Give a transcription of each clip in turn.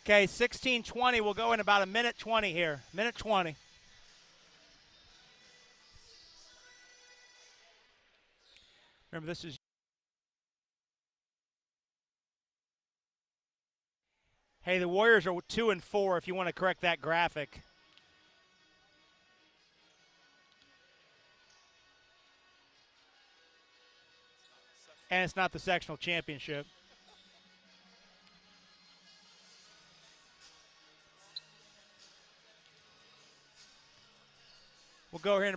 Okay, 16:20. We'll go in about a minute 20 here. Minute 20. Remember, this is. Hey, the Warriors are 2-4 if you want to correct that graphic. And it's not the sectional championship. We'll go here in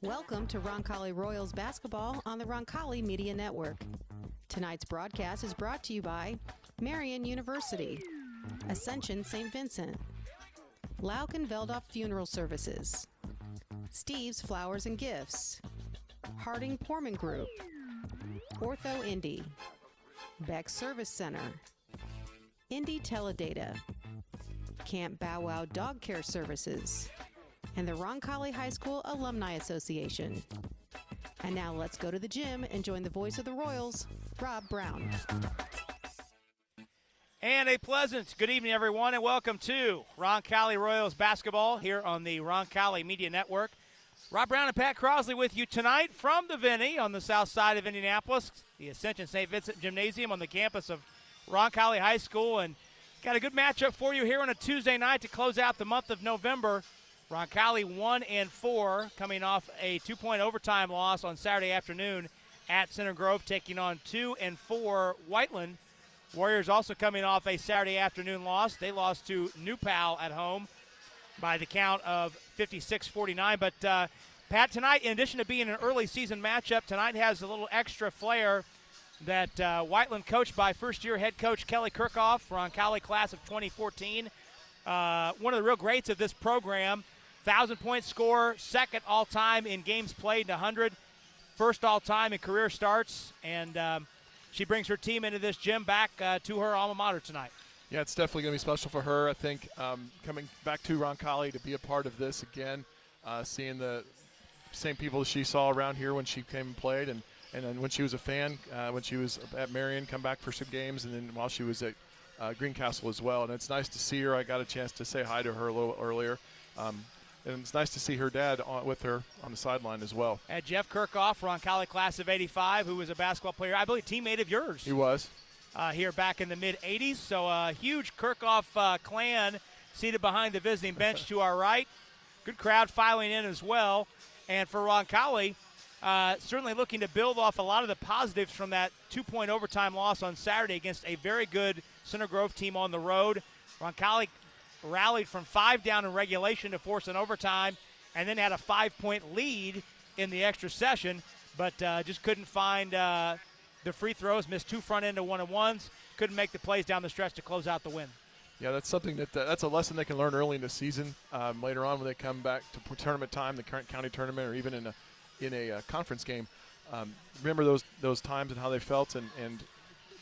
Welcome to Roncalli Royals basketball on the Roncalli Media Network. Tonight's broadcast is brought to you by Marian University, Ascension St. Vincent, Lauk and Veldoff Funeral Services, Steve's Flowers and Gifts, Harding Porman Group, Ortho Indy, Beck Service Center, Indy Teledata, Camp Bow Wow Dog Care Services, and the Roncalli High School Alumni Association. And now let's go to the gym and join the voice of the Royals, Rob Brown. And a pleasant good evening, everyone, and welcome to Roncalli Royals basketball here on the Roncalli Media Network. Rob Brown and Pat Crosley with you tonight from the Vinny on the south side of Indianapolis, the Ascension St. Vincent Gymnasium on the campus of Roncalli High School. And got a good matchup for you here on a Tuesday night to close out the month of November. Roncalli 1-4, coming off a 2-point overtime loss on Saturday afternoon at Center Grove, taking on 2-4 Whiteland. Warriors also coming off a Saturday afternoon loss. They lost to New Pal at home by the count of 56-49. But, Pat, tonight, in addition to being an early season matchup, tonight has a little extra flair that Whiteland, coached by first-year head coach Kelly Kirchhoff, Roncalli class of 2014. One of the real greats of this program. 1,000-point scorer, second all-time in games played in 100, first all-time in career starts, and she brings her team into this gym back to her alma mater tonight. Yeah, it's definitely going to be special for her. I think coming back to Roncalli to be a part of this again, seeing the same people she saw around here when she came and played, and then when she was a fan, when she was at Marion, come back for some games, and then while she was at Greencastle as well. And it's nice to see her. I got a chance to say hi to her a little earlier. And it's nice to see her dad with her on the sideline as well. And Jeff Kirchhoff, Roncalli class of 85, who was a basketball player, I believe teammate of yours. He was. Here back in the mid-'80s. So a huge Kirchhoff clan seated behind the visiting bench to our right. Good crowd filing in as well. And for Roncalli, certainly looking to build off a lot of the positives from that 2-point overtime loss on Saturday against a very good Center Grove team on the road. Roncalli rallied from 5 down in regulation to force an overtime, and then had a 5-point lead in the extra session, but just couldn't find the free throws, missed 2 front-end to 1-on-1s, couldn't make the plays down the stretch to close out the win. Yeah, that's something that's a lesson they can learn early in the season. Later on when they come back to tournament time, the current county tournament, or even in a conference game, remember those times and how they felt, and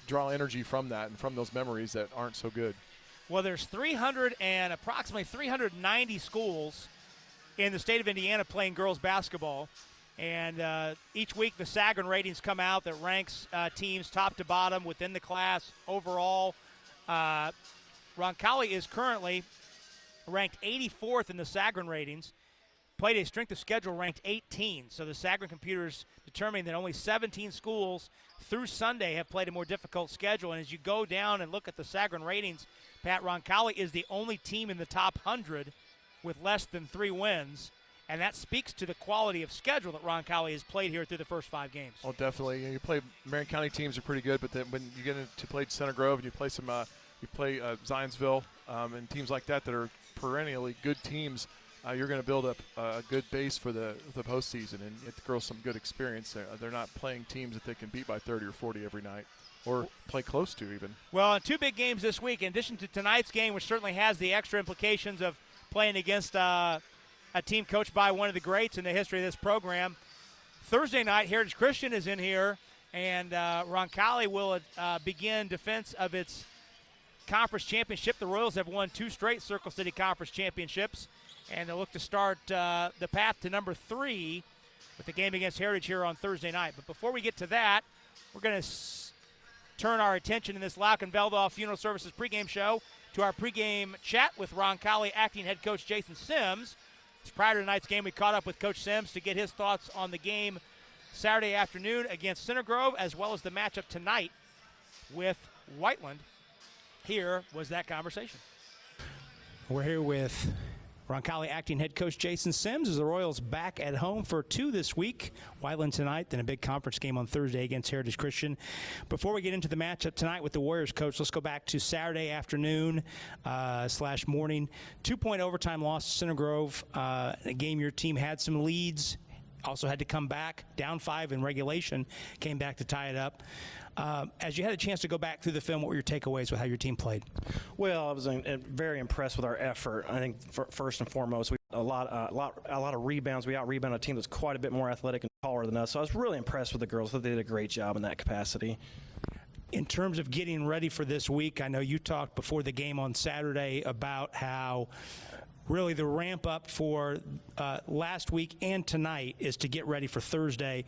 draw energy from that and from those memories that aren't so good. Well, there's approximately 390 schools in the state of Indiana playing girls basketball. And each week the Sagarin ratings come out that ranks teams top to bottom within the class overall. Roncalli is currently ranked 84th in the Sagarin ratings, played a strength of schedule ranked 18. So the Sagarin computers determining that only 17 schools through Sunday have played a more difficult schedule. And as you go down and look at the Sagarin ratings, Pat, Roncalli is the only team in the top 100 with less than 3 wins, and that speaks to the quality of schedule that Roncalli has played here through the first 5 games. Oh, definitely. You play Marion County teams are pretty good, but then when you get into play Center Grove and you play Zionsville and teams like that are perennially good teams, you're going to build up a good base for the postseason and get the girls some good experience. They're not playing teams that they can beat by 30 or 40 every night, or play close to even. Well, 2 big games this week, in addition to tonight's game, which certainly has the extra implications of playing against a team coached by one of the greats in the history of this program. Thursday night, Heritage Christian is in here, and Roncalli will begin defense of its conference championship. The Royals have won 2 straight Circle City Conference championships, and they'll look to start the path to number 3 with the game against Heritage here on Thursday night. But before we get to that, we're going to turn our attention in this Lauck and Veldoff Funeral Services pregame show to our pregame chat with Roncalli acting head coach Jason Sims. Prior to tonight's game, we caught up with Coach Sims to get his thoughts on the game Saturday afternoon against Center Grove, as well as the matchup tonight with Whiteland. Here was that conversation. We're here with Roncalli acting head coach Jason Sims as the Royals back at home for 2 this week. Whiteland tonight, then a big conference game on Thursday against Heritage Christian. Before we get into the matchup tonight with the Warriors, coach, let's go back to Saturday afternoon / morning. 2-point overtime loss to Center Grove. A game your team had some leads, also had to come back, down 5 in regulation, came back to tie it up. As you had a chance to go back through the film, what were your takeaways with how your team played? Well, I was very impressed with our effort. I think first and foremost, we had a lot of rebounds. We out-rebounded a team that's quite a bit more athletic and taller than us. So I was really impressed with the girls. They did a great job in that capacity. In terms of getting ready for this week, I know you talked before the game on Saturday about how really the ramp up for last week and tonight is to get ready for Thursday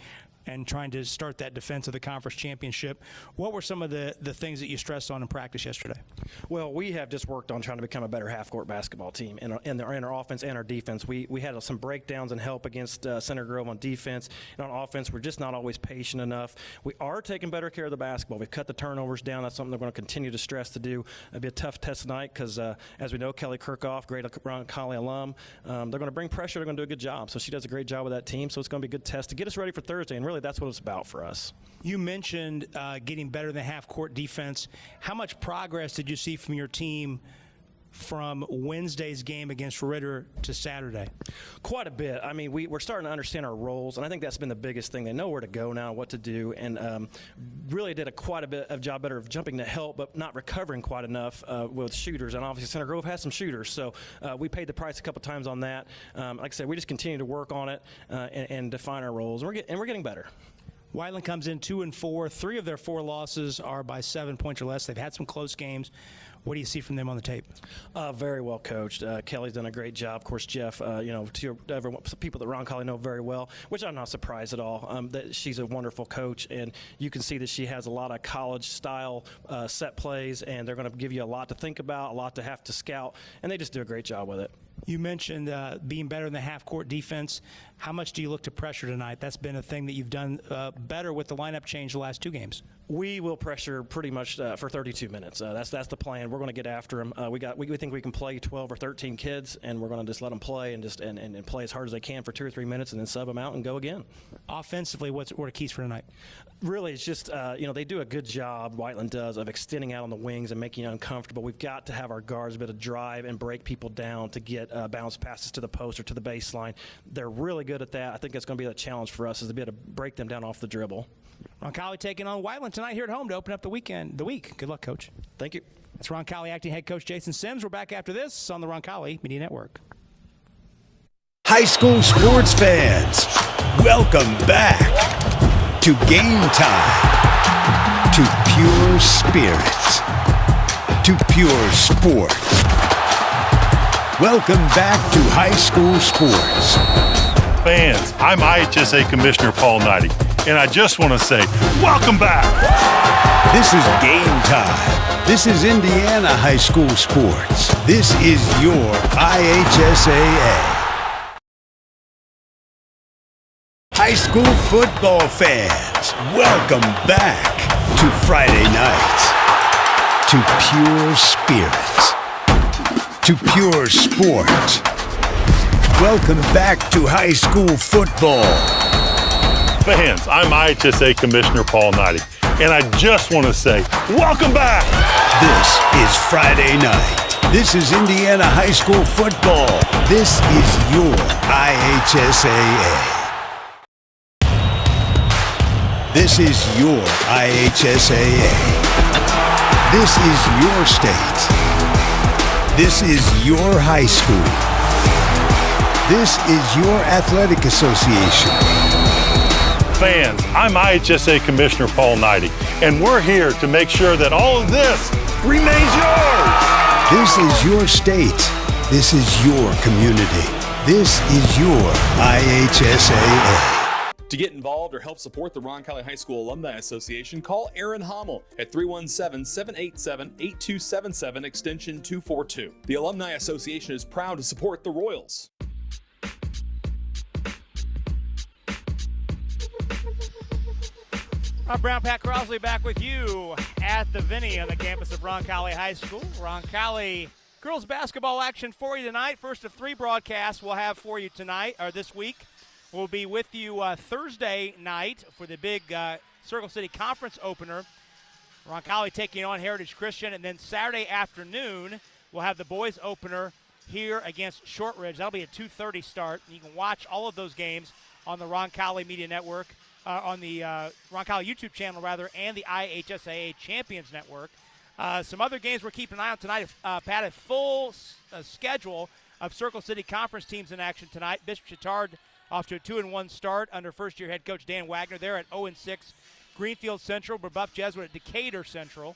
and trying to start that defense of the conference championship. What were some of the things that you stressed on in practice yesterday? Well, we have just worked on trying to become a better half-court basketball team in our offense and our defense. We had some breakdowns and help against Center Grove on defense. And on offense, we're just not always patient enough. We are taking better care of the basketball. We've cut the turnovers down. That's something they're going to continue to stress to do. It'll be a tough test tonight because, as we know, Kelly Kirkhoff, great Roncalli alum, they're going to bring pressure. They're going to do a good job. So she does a great job with that team. So it's going to be a good test to get us ready for Thursday. And really, that's what it's about for us. You mentioned getting better than half-court defense. How much progress did you see from your team from Wednesday's game against Ritter to Saturday? Quite a bit. I mean, we're starting to understand our roles, and I think that's been the biggest thing. They know where to go now, what to do, and really did quite a bit of job better of jumping to help, but not recovering quite enough with shooters. And obviously, Center Grove has some shooters, so we paid the price a couple times on that. Like I said, we just continue to work on it and define our roles, and we're getting better. Whiteland comes in 2-4. 3 of their 4 losses are by 7 points or less. They've had some close games. What do you see from them on the tape? Very well coached. Kelly's done a great job. Of course, Jeff, people that Roncalli know very well, which I'm not surprised at all. That she's a wonderful coach, and you can see that she has a lot of college-style set plays, and they're going to give you a lot to think about, a lot to have to scout, and they just do a great job with it. You mentioned being better in the half-court defense. How much do you look to pressure tonight? That's been a thing that you've done better with the lineup change the last 2 games. We will pressure pretty much for 32 minutes. That's the plan. We're going to get after them. We think we can play 12 or 13 kids, and we're going to just let them play and play as hard as they can for 2 or 3 minutes, and then sub them out and go again. Offensively, what are the keys for tonight? Really, it's just they do a good job. Whiteland does of extending out on the wings and making it uncomfortable. We've got to have our guards be able to drive and break people down to get bounce passes to the post or to the baseline. They're really good at that. I think that's going to be a challenge for us, is to be able to break them down off the dribble. Roncalli taking on Whiteland tonight here at home to open up the week. Good luck, Coach. Thank you. It's Roncalli acting head coach Jason Sims. We're back after this on the Roncalli Media Network. High school sports fans, welcome back to Game Time, to pure spirit, to pure sport. Welcome back to high school sports. Fans, I'm IHSA Commissioner Paul Knighty, and I just want to say, welcome back. This is Game Time. This is Indiana high school sports. This is your IHSAA. High school football fans, welcome back to Friday night, to pure spirits, to pure sport. Welcome back to high school football. Fans, I'm IHSA Commissioner Paul Knighty, and I just want to say, welcome back! This is Friday night. This is Indiana high school football. This is your IHSAA. This is your IHSAA. This is your state. This is your high school. This is your athletic association. Fans, I'm IHSA Commissioner Paul Knighty, and we're here to make sure that all of this remains yours. This is your state. This is your community. This is your IHSAA. To get involved or help support the Roncalli High School Alumni Association, call Aaron Hommel at 317-787-8277, extension 242. The Alumni Association is proud to support the Royals. Rob Brown, Pat Crosley back with you at the Vinny on the campus of Roncalli High School. Roncalli girls basketball action for you tonight. First of three broadcasts we'll have for you tonight, or this week. We'll be with you Thursday night for the big Circle City Conference opener. Roncalli taking on Heritage Christian. And then Saturday afternoon, we'll have the boys opener here against Shortridge. That'll be a 2:30 start. And you can watch all of those games on the Roncalli Media Network, on the Roncalli YouTube channel, rather, and the IHSAA Champions Network. Some other games we're keeping an eye on tonight. Pat, a full schedule of Circle City Conference teams in action tonight. Bishop Chatard off to a 2-1 start under first-year head coach Dan Wagner. They're at 0-6. Greenfield Central, Brebeuf Jesuit at Decatur Central.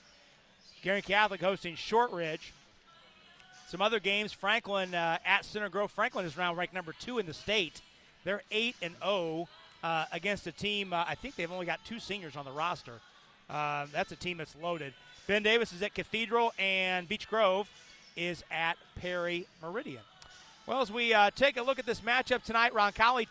Gary Catholic hosting Shortridge. Some other games, Franklin at Center Grove. Franklin is now ranked number 2 in the state. They're 8-0 against a team, I think they've only got 2 seniors on the roster. That's a team that's loaded. Ben Davis is at Cathedral, and Beech Grove is at Perry Meridian. Well, as we take a look at this matchup tonight, Roncalli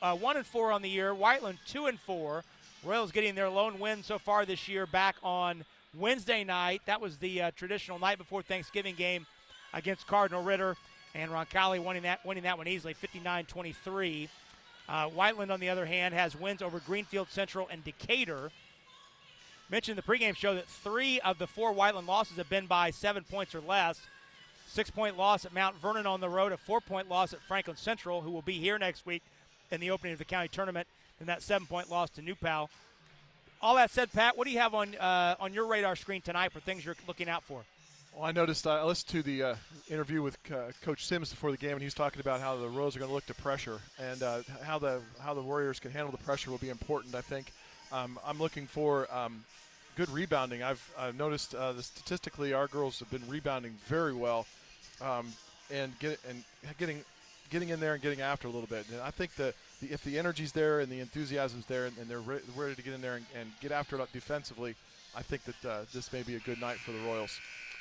1-4 on the year, Whiteland 2-4. Royals getting their lone win so far this year back on Wednesday night. That was the traditional night before Thanksgiving game against Cardinal Ritter, and Roncalli winning that one easily, 59-23. Whiteland, on the other hand, has wins over Greenfield Central and Decatur. Mentioned in the pregame show that 3 of the 4 Whiteland losses have been by 7 points or less. 6-point loss at Mount Vernon on the road, a 4-point loss at Franklin Central, who will be here next week in the opening of the county tournament, and that 7-point loss to New Pal. All that said, Pat, what do you have on your radar screen tonight for things you're looking out for? Well, I noticed I listened to the interview with Coach Sims before the game, and he was talking about how the Royals are going to look to pressure, and how the Warriors can handle the pressure will be important. I think I'm looking for good rebounding. I've noticed that statistically our girls have been rebounding very well, and getting in there and getting after a little bit. And I think that if the energy's there and the enthusiasm's there, and they're ready to get in there and get after it defensively, I think that this may be a good night for the Royals.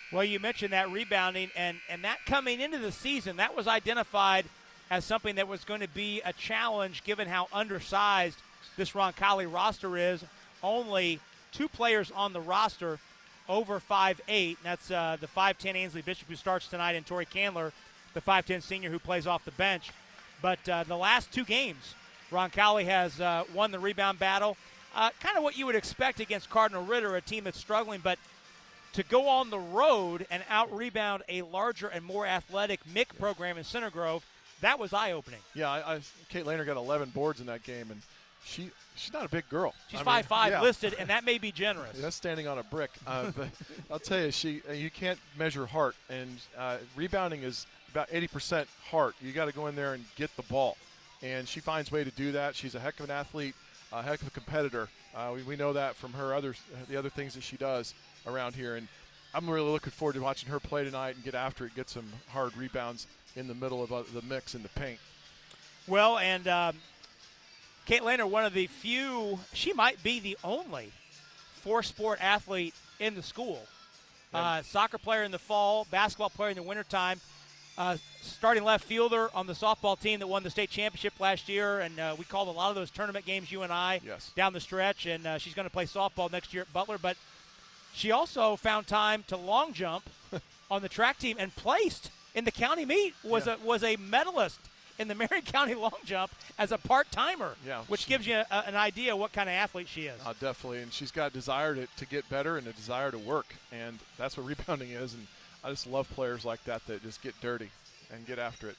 Well, you mentioned that rebounding, and that coming into the season, that was identified as something that was going to be a challenge given how undersized this Roncalli roster is. Only 2 players on the roster over 5'8", that's the 5'10" Ainsley Bishop, who starts tonight, and Tori Candler, the 5'10" senior who plays off the bench. But the last 2 games, Roncalli has won the rebound battle. Kind of what you would expect against Cardinal Ritter, a team that's struggling, but to go on the road and out-rebound a larger and more athletic MIC program in Center Grove, that was eye-opening. Yeah, Kate Lehner got 11 boards in that game, and she's not a big girl. She's 5'5", listed, and that may be generous. That's standing on a brick. But I'll tell you, you can't measure heart, and rebounding is about 80% heart. You got to go in there and get the ball, and she finds a way to do that. She's a heck of an athlete, a heck of a competitor. We know that from her the other things that she does around here, and I'm really looking forward to watching her play tonight and get after it, get some hard rebounds in the middle of the mix in the paint. Well, and Kate Lehner, one of the few, she might be the only 4-sport athlete in the school. Soccer player in the fall, basketball player in the wintertime, starting left fielder on the softball team that won the state championship last year, and we called a lot of those tournament games, you and I, down the stretch, and she's going to play softball next year at Butler. But she also found time to long jump on the track team and placed in the county meet, was a medalist in the Marion County long jump as a part-timer, Yeah, which gives you an idea what kind of athlete she is. Definitely, and she's got a desire to get better and a desire to work, and that's what rebounding is. And I just love players like that just get dirty and get after it.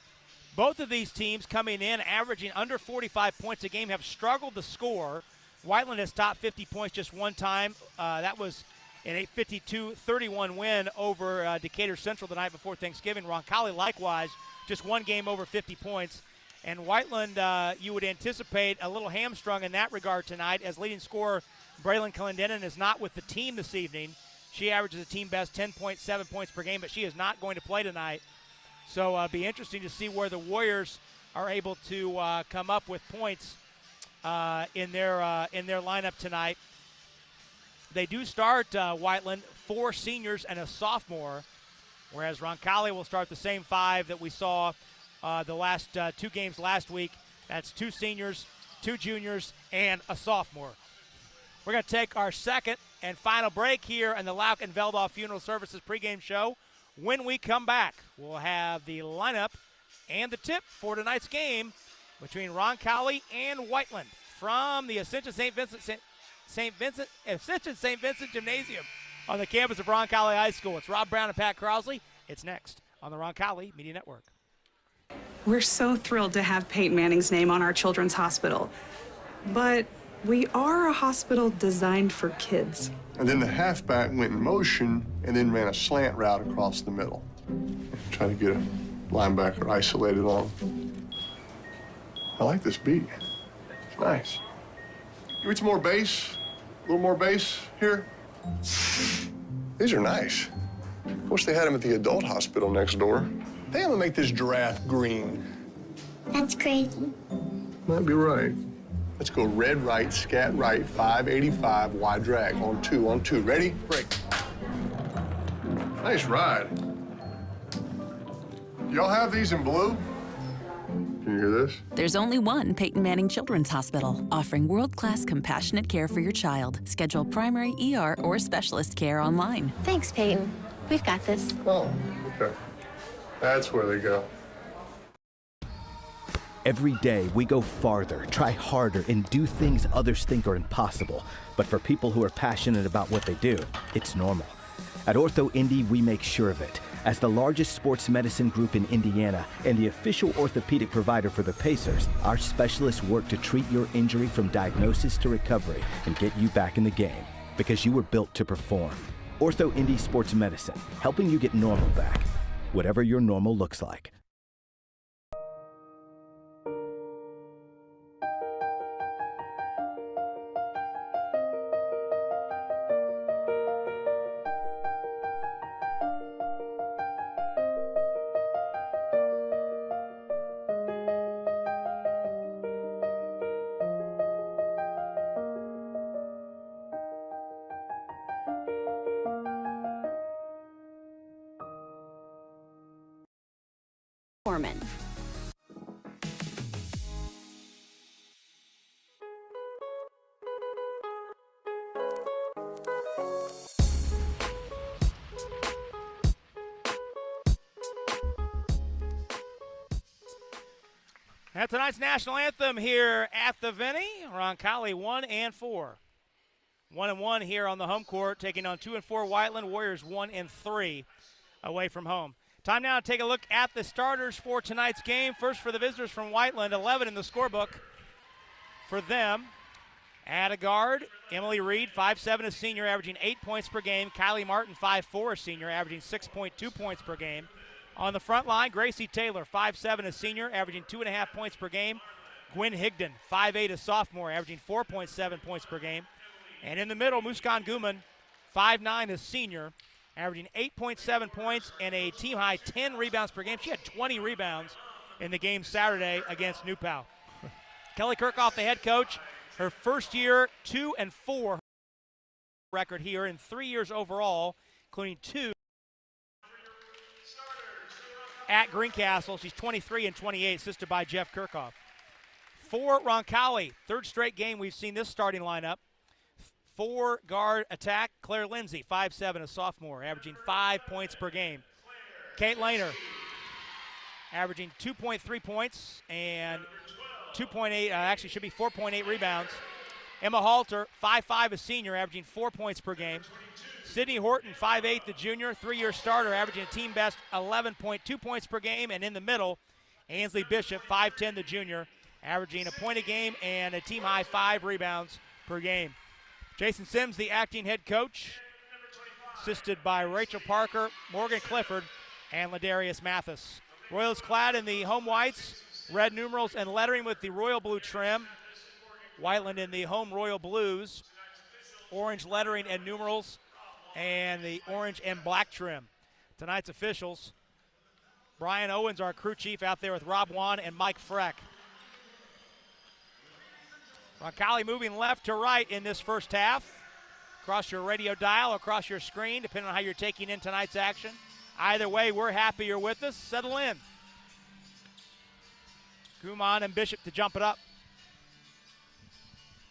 Both of these teams coming in averaging under 45 points a game have struggled to score. Whiteland has topped 50 points just one time. That was in a 52-31 win over Decatur Central the night before Thanksgiving. Roncalli likewise just one game over 50 points. And Whiteland, you would anticipate a little hamstrung in that regard tonight, as leading scorer Braylon Clendenin is not with the team this evening. She averages a team best 10.7 points per game, but she is not going to play tonight. So it'll be interesting to see where the Warriors are able to come up with points in their lineup tonight. They do start Whiteland 4 seniors and a sophomore, whereas Roncalli will start the same 5 that we saw the last 2 games last week. That's 2 seniors, 2 juniors, and a sophomore. We're going to take our second and final break here in the Lauk and Veldoff Funeral Services pregame show. When we come back, we'll have the lineup and the tip for tonight's game between Roncalli and Whiteland from the Ascension St. Vincent Gymnasium on the campus of Roncalli High School. It's Rob Brown and Pat Crosley. It's next on the Roncalli Media Network. We're so thrilled to have Peyton Manning's name on our children's hospital, but we are a hospital designed for kids. And then the halfback went in motion and then ran a slant route across the middle. Try to get a linebacker isolated on him. I like this beat. It's nice. Give me some more bass. A little more bass here. These are nice. Wish they had them at the adult hospital next door. They have to make this giraffe green. That's crazy. Might be right. Let's go red right, scat right, 585, wide drag. On two. Ready? Break. Nice ride. Y'all have these in blue? Can you hear this? There's only one Peyton Manning Children's Hospital, offering world-class compassionate care for your child. Schedule primary, ER, or specialist care online. Thanks, Peyton. We've got this. Oh, okay. That's where they go. Every day, we go farther, try harder, and do things others think are impossible. But for people who are passionate about what they do, it's normal. At Ortho Indy, we make sure of it. As the largest sports medicine group in Indiana and the official orthopedic provider for the Pacers, our specialists work to treat your injury from diagnosis to recovery and get you back in the game, because you were built to perform. Ortho Indy Sports Medicine, helping you get normal back, whatever your normal looks like. Foreman. At tonight's national anthem here at the Vinny, Roncalli 1-4. 1-1 here on the home court, taking on 2-4 Whiteland. Warriors 1-3 away from home. Time now to take a look at the starters for tonight's game. First for the visitors from Whiteland, 11 in the scorebook for them. At a guard, Emily Reed, 5'7", a senior, averaging 8 points per game. Kylie Martin, 5'4", a senior, averaging 6.2 points per game. On the front line, Gracie Taylor, 5'7", a senior, averaging 2.5 points per game. Gwen Higdon, 5'8", a sophomore, averaging 4.7 points per game. And in the middle, Muskan Guman, 5'9", a senior, averaging 8.7 points and a team-high 10 rebounds per game. She had 20 rebounds in the game Saturday against New Pal. Kelly Kirkhoff, the head coach, her first year, 2-4 record here in 3 years overall, including 2 at Greencastle. She's 23-28, assisted by Jeff Kirkhoff. For Roncalli, third straight game we've seen this starting lineup. 4-guard attack, Claire Lindsay, 5'7", a sophomore, averaging 5 points per game. Kate Lehner, averaging 2.3 points and 2.8, actually should be 4.8 rebounds. Emma Halter, 5'5", a senior, averaging 4 points per game. Sydney Horton, 5'8", the junior, 3-year starter, averaging a team best 11.2 points per game. And in the middle, Ainsley Bishop, 5'10", the junior, averaging a point a game and a team high 5 rebounds per game. Jason Sims, the acting head coach, assisted by Rachel Parker, Morgan Clifford, and Ladarius Mathis. Royals clad in the home whites, red numerals and lettering with the royal blue trim. Whiteland in the home royal blues, orange lettering and numerals, and the orange and black trim. Tonight's officials, Brian Owens, our crew chief, out there with Rob Wan and Mike Freck. Roncalli moving left to right in this first half. Across your radio dial, across your screen, depending on how you're taking in tonight's action. Either way, we're happy you're with us. Settle in. Guman and Bishop to jump it up.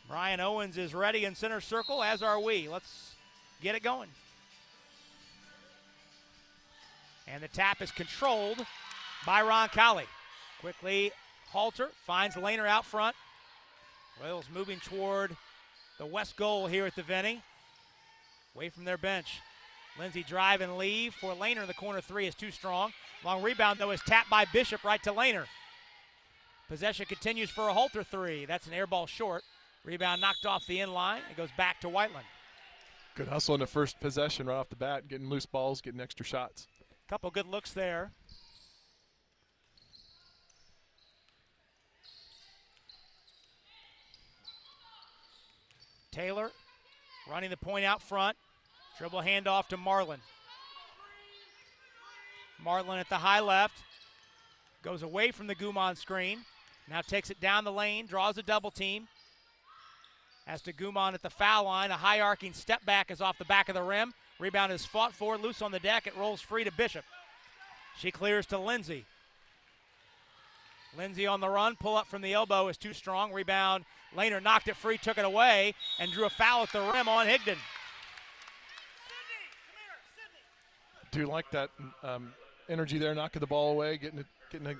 Brian Owens is ready in center circle, as are we. Let's get it going. And the tap is controlled by Roncalli. Quickly, Halter finds Lehner out front. Royals moving toward the west goal here at the Vinny. Away from their bench. Lindsay drive and leave for Lehner. The corner three is too strong. Long rebound, though, is tapped by Bishop right to Lehner. Possession continues for a Halter three. That's an air ball short. Rebound knocked off the end line. It goes back to Whiteland. Good hustle in the first possession right off the bat, getting loose balls, getting extra shots. Couple good looks there. Taylor running the point out front. Dribble handoff to Marlin. Marlin at the high left. Goes away from the Guman screen. Now takes it down the lane, draws a double team. As to Guman at the foul line, a high arcing step back is off the back of the rim. Rebound is fought for, loose on the deck. It rolls free to Bishop. She clears to Lindsay. Lindsay on the run, pull up from the elbow is too strong. Rebound, Lehner knocked it free, took it away, and drew a foul at the rim on Higdon. Do like that energy there, knocking the ball away, getting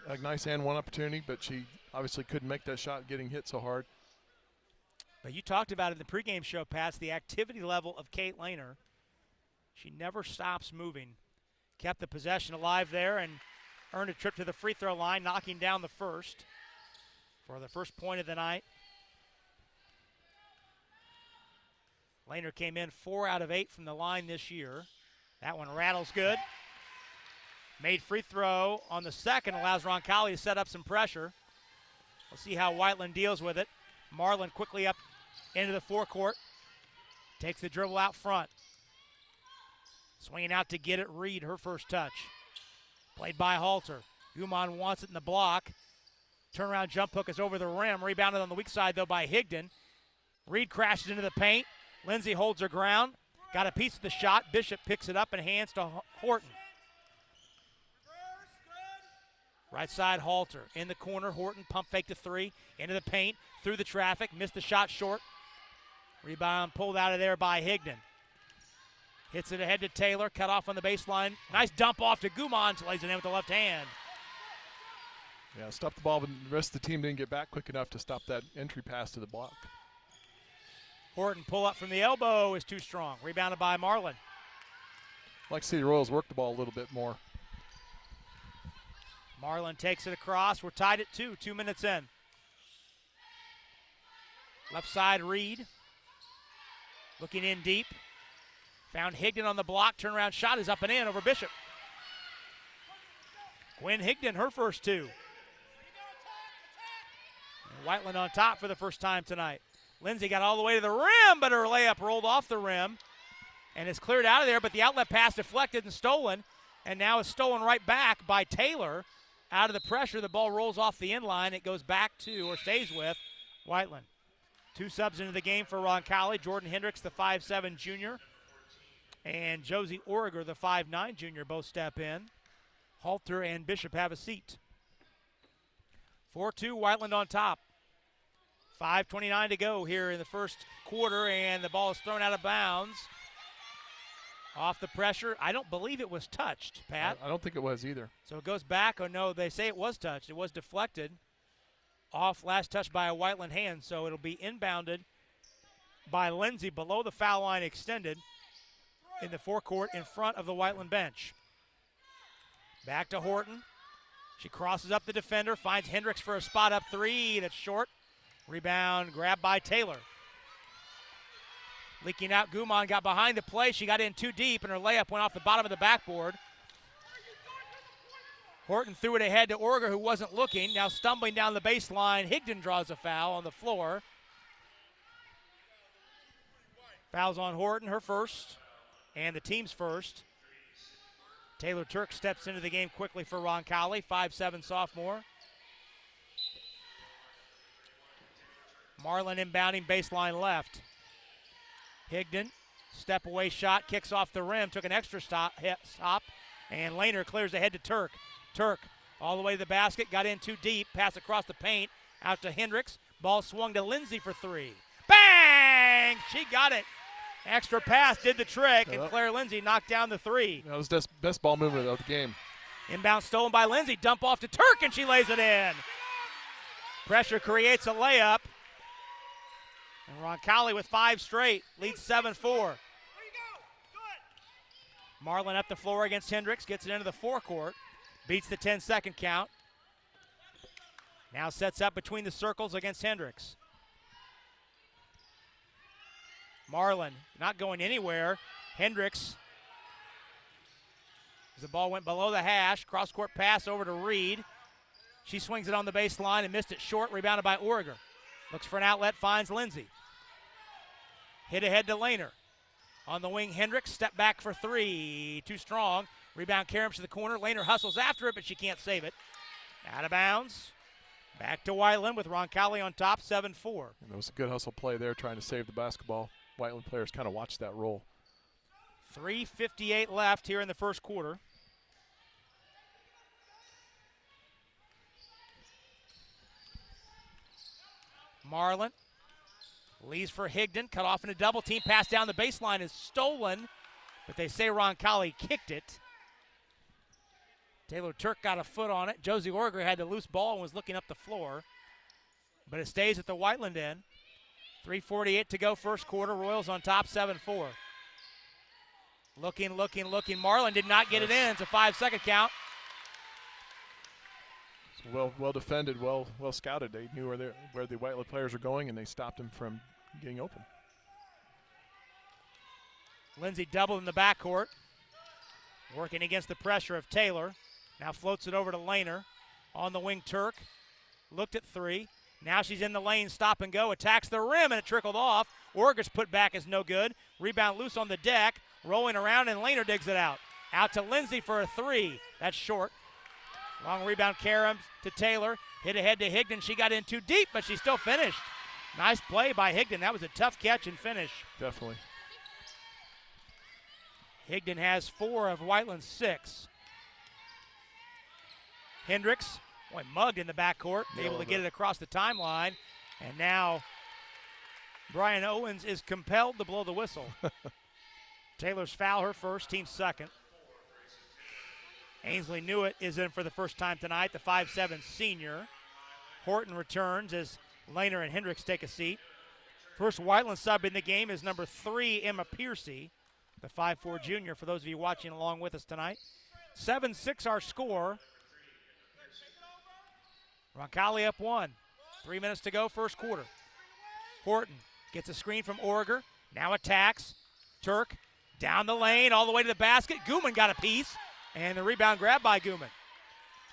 a nice and one opportunity, but she obviously couldn't make that shot, getting hit so hard. But you talked about in the pregame show, Pat, the activity level of Kate Lehner. She never stops moving. Kept the possession alive there and earned a trip to the free throw line, knocking down the first for the first point of the night. Lehner came in 4 out of 8 from the line this year. That one rattles good. Made free throw on the second, allows Roncalli to set up some pressure. We'll see how Whiteland deals with it. Marlin quickly up into the forecourt. Takes the dribble out front. Swinging out to get it, Reed, her first touch. Played by Halter. Guman wants it in the block. Turnaround jump hook is over the rim. Rebounded on the weak side, though, by Higdon. Reed crashes into the paint. Lindsay holds her ground. Got a piece of the shot. Bishop picks it up and hands to Horton. Right side, Halter. In the corner, Horton pump fake to three. Into the paint, through the traffic. Missed the shot short. Rebound pulled out of there by Higdon. Hits it ahead to Taylor. Cut off on the baseline. Nice dump off to Guman. Lays it in with the left hand. Yeah, stopped the ball, but the rest of the team didn't get back quick enough to stop that entry pass to the block. Horton pull up from the elbow is too strong. Rebounded by Marlin. I'd like to see the Royals work the ball a little bit more. Marlin takes it across. We're tied at 2, 2 minutes in. Left side, Reed. Looking in deep. Found Higdon on the block. Turnaround shot is up and in over Bishop. Gwen Higdon, her first 2. And Whiteland on top for the first time tonight. Lindsay got all the way to the rim, but her layup rolled off the rim and is cleared out of there, but the outlet pass deflected and stolen, and now is stolen right back by Taylor. Out of the pressure, the ball rolls off the end line. It goes back to, or stays with, Whiteland. 2 subs into the game for Roncalli. Jordan Hendricks, the 5'7" junior, and Josie Origer, the 5'9" junior, both step in. Halter and Bishop have a seat. 4-2, Whiteland on top. 5:29 to go here in the first quarter, and the ball is thrown out of bounds Off the pressure. I don't believe it was touched, Pat. I don't think it was either. So it goes back. Oh, no, they say it was touched. It was deflected. Off last touch by a Whiteland hand, so it'll be inbounded by Lindsay below the foul line extended in the forecourt in front of the Whiteland bench. Back to Horton. She crosses up the defender, finds Hendricks for a spot up three. That's short. Rebound grabbed by Taylor. Leaking out, Guman got behind the play. She got in too deep, and her layup went off the bottom of the backboard. Horton threw it ahead to Orger, who wasn't looking. Now stumbling down the baseline, Higdon draws a foul on the floor. Fouls on Horton, her first, and the team's first. Taylor Turk steps into the game quickly for Roncalli, 5'7" sophomore. Marlin inbounding baseline left. Higdon, step away shot, kicks off the rim, took an extra stop, and Lehner clears ahead to Turk. Turk all the way to the basket, got in too deep, pass across the paint, out to Hendricks. Ball swung to Lindsay for three. Bang! She got it. Extra pass did the trick, and Claire Lindsay knocked down the three. That was the best ball movement of the game. Inbound stolen by Lindsay, dump off to Turk, and she lays it in. Pressure creates a layup. And Roncalli with 5 straight, leads 7-4. Marlin up the floor against Hendricks, gets it into the forecourt, beats the 10-second count. Now sets up between the circles against Hendricks. Marlin not going anywhere. Hendricks, as the ball went below the hash, cross-court pass over to Reed. She swings it on the baseline and missed it short, rebounded by Orger. Looks for an outlet, finds Lindsay. Hit ahead to Lehner. On the wing, Hendricks, step back for three. Too strong. Rebound Karam to the corner. Lehner hustles after it, but she can't save it. Out of bounds. Back to Whiteland with Roncalli on top, 7-4. And it was a good hustle play there, trying to save the basketball. Whiteland players kind of watched that roll. 3:58 left here in the first quarter. Marlin leaves for Higdon, cut off in a double team. Pass down the baseline is stolen, but they say Roncalli kicked it. Taylor Turk got a foot on it. Josie Orger had the loose ball and was looking up the floor, but it stays at the Whiteland end. 3:48 to go first quarter. Royals on top, 7-4. Looking. Marlin did not get it in. It's a 5-second count. Well defended, well scouted. They knew where the Whiteland players were going, and they stopped them from getting open. Lindsay doubled in the backcourt, working against the pressure of Taylor. Now floats it over to Lehner. On the wing, Turk looked at three. Now she's in the lane, stop and go, attacks the rim, and it trickled off. Orger's put back is no good. Rebound loose on the deck, rolling around, and Lehner digs it out. Out to Lindsay for a three. That's short. Long rebound, Karam to Taylor. Hit ahead to Higdon. She got in too deep, but she still finished. Nice play by Higdon. That was a tough catch and finish. Definitely. Higdon has 4 of Whiteland's 6. Hendricks, mugged in the backcourt, able to get it across the timeline. And now Brian Owens is compelled to blow the whistle. Taylor's foul, her first, team second. Ainsley Newitt is in for the first time tonight, the 5'7" senior. Horton returns as Lehner and Hendricks take a seat. First Whiteland sub in the game is number 3, Emma Piercy, the 5'4" junior, for those of you watching along with us tonight. 7-6 our score. Roncalli up 1. 3 minutes to go, first quarter. Horton gets a screen from Orger, now attacks. Turk down the lane, all the way to the basket. Guman got a piece. And the rebound grabbed by Guman.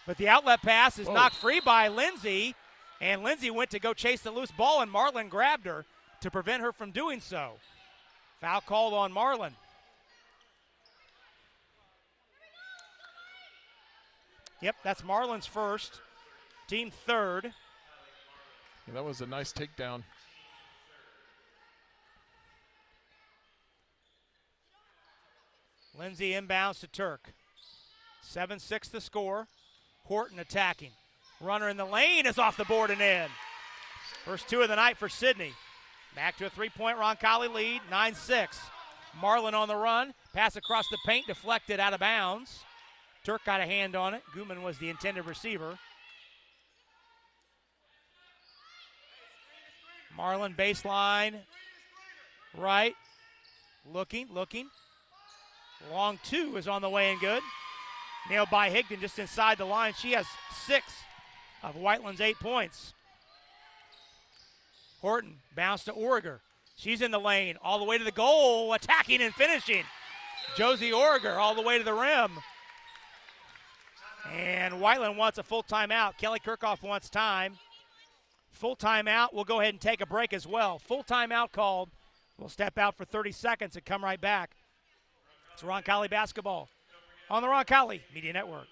But the outlet pass is knocked free by Lindsay. And Lindsay went to go chase the loose ball, and Marlin grabbed her to prevent her from doing so. Foul called on Marlin. Yep, that's Marlin's first. Team third. Yeah, that was a nice takedown. Lindsay inbounds to Turk. 7-6 the score. Horton attacking. Runner in the lane is off the board and in. First 2 of the night for Sydney. Back to a 3-point Roncalli lead, 9-6. Marlin on the run. Pass across the paint, deflected out of bounds. Turk got a hand on it. Guman was the intended receiver. Marlin baseline. Right. Looking. Long two is on the way and good. Nailed by Higdon just inside the line. She has 6 of Whiteland's 8 points. Horton bounce to Origer. She's in the lane all the way to the goal, attacking and finishing. Josie Origer all the way to the rim. And Whiteland wants a full timeout. Kelly Kirchhoff wants time. Full timeout. We'll go ahead and take a break as well. Full timeout called. We'll step out for 30 seconds and come right back. It's Roncalli basketball on the Roncalli Media Network.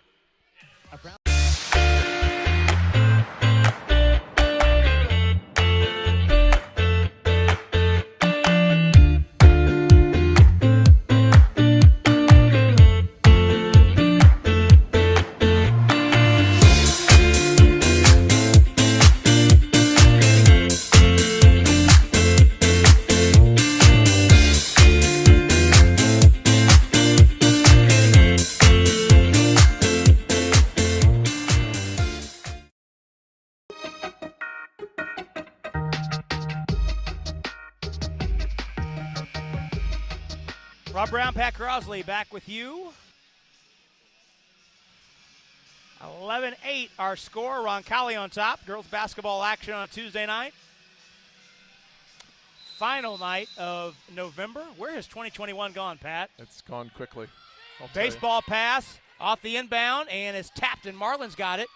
Rob Brown, Pat Crosley back with you. 11-8 our score. Roncalli on top. Girls basketball action on Tuesday night. Final night of November. Where has 2021 gone, Pat? It's gone quickly. I'll tell Baseball pass off the inbound and is tapped, and Marlin's got it.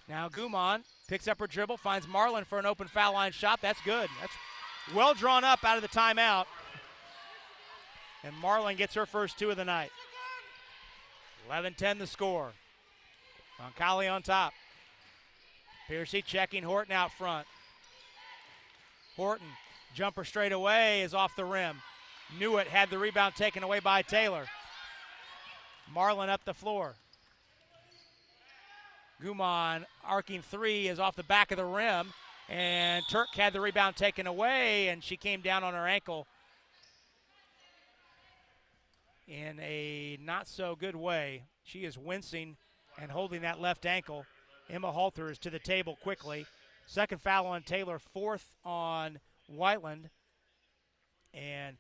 Now Guman picks up her dribble, finds Marlin for an open foul line shot. That's good. That's well drawn up out of the timeout. And Marlin gets her first 2 of the night. 11-10 the score. Roncalli on top. Piercy checking Horton out front. Horton, jumper straight away, is off the rim. Knew it, had the rebound taken away by Taylor. Marlin up the floor. Guman arcing 3 is off the back of the rim. And Turk had the rebound taken away, and she came down on her ankle in a not-so-good way. She is wincing and holding that left ankle. Emma Halter is to the table quickly. Second foul on Taylor, 4th on Whiteland. And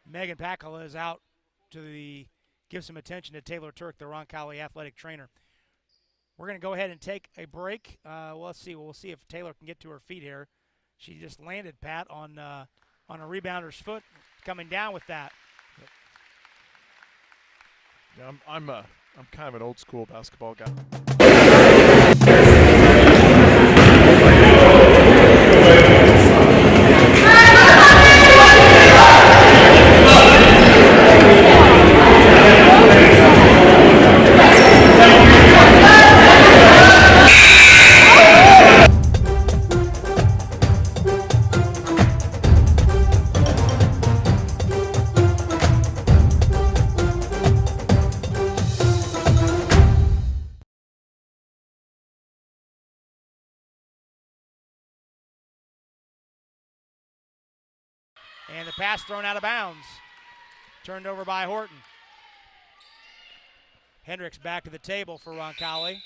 Megan Packola is out to give some attention to Taylor Turk, the Roncalli athletic trainer. We're going to go ahead and take a break. Let's see. We'll see if Taylor can get to her feet here. She just landed, Pat, on a rebounder's foot, coming down with that. Yeah, I'm kind of an old school basketball guy. And the pass thrown out of bounds. Turned over by Horton. Hendricks back to the table for Roncalli.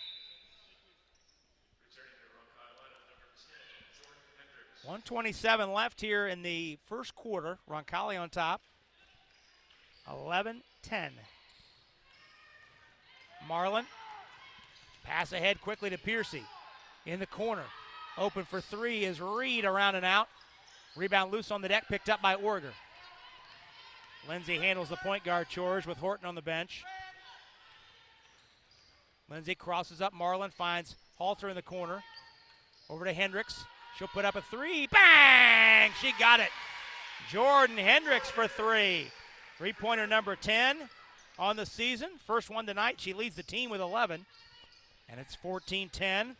1:27 left here in the first quarter. Roncalli on top. 11-10. Marlin. Pass ahead quickly to Piercy. In the corner. Open for 3 is Reed, around and out. Rebound loose on the deck, picked up by Orger. Lindsay handles the point guard chores with Horton on the bench. Lindsay crosses up Marlin, finds Halter in the corner. Over to Hendricks. She'll put up a 3. Bang! She got it. Jordan Hendricks for 3. Three-pointer number 10 on the season. First one tonight. She leads the team with 11. And it's 14-10.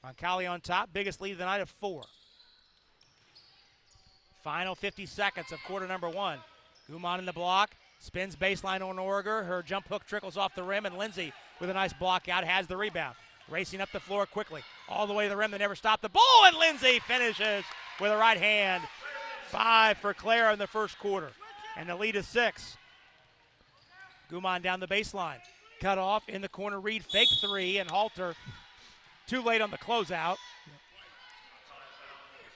Roncalli on top. Biggest lead of the night of 4. Final 50 seconds of quarter number 1. Guman in the block. Spins baseline on Orger. Her jump hook trickles off the rim, and Lindsay with a nice block out has the rebound. Racing up the floor quickly. All the way to the rim. They never stop the ball, and Lindsay finishes with a right hand. 5 for Claire in the first quarter. and the lead is 6. Guman down the baseline. Cut off in the corner. Reed fake 3, and Halter too late on the closeout.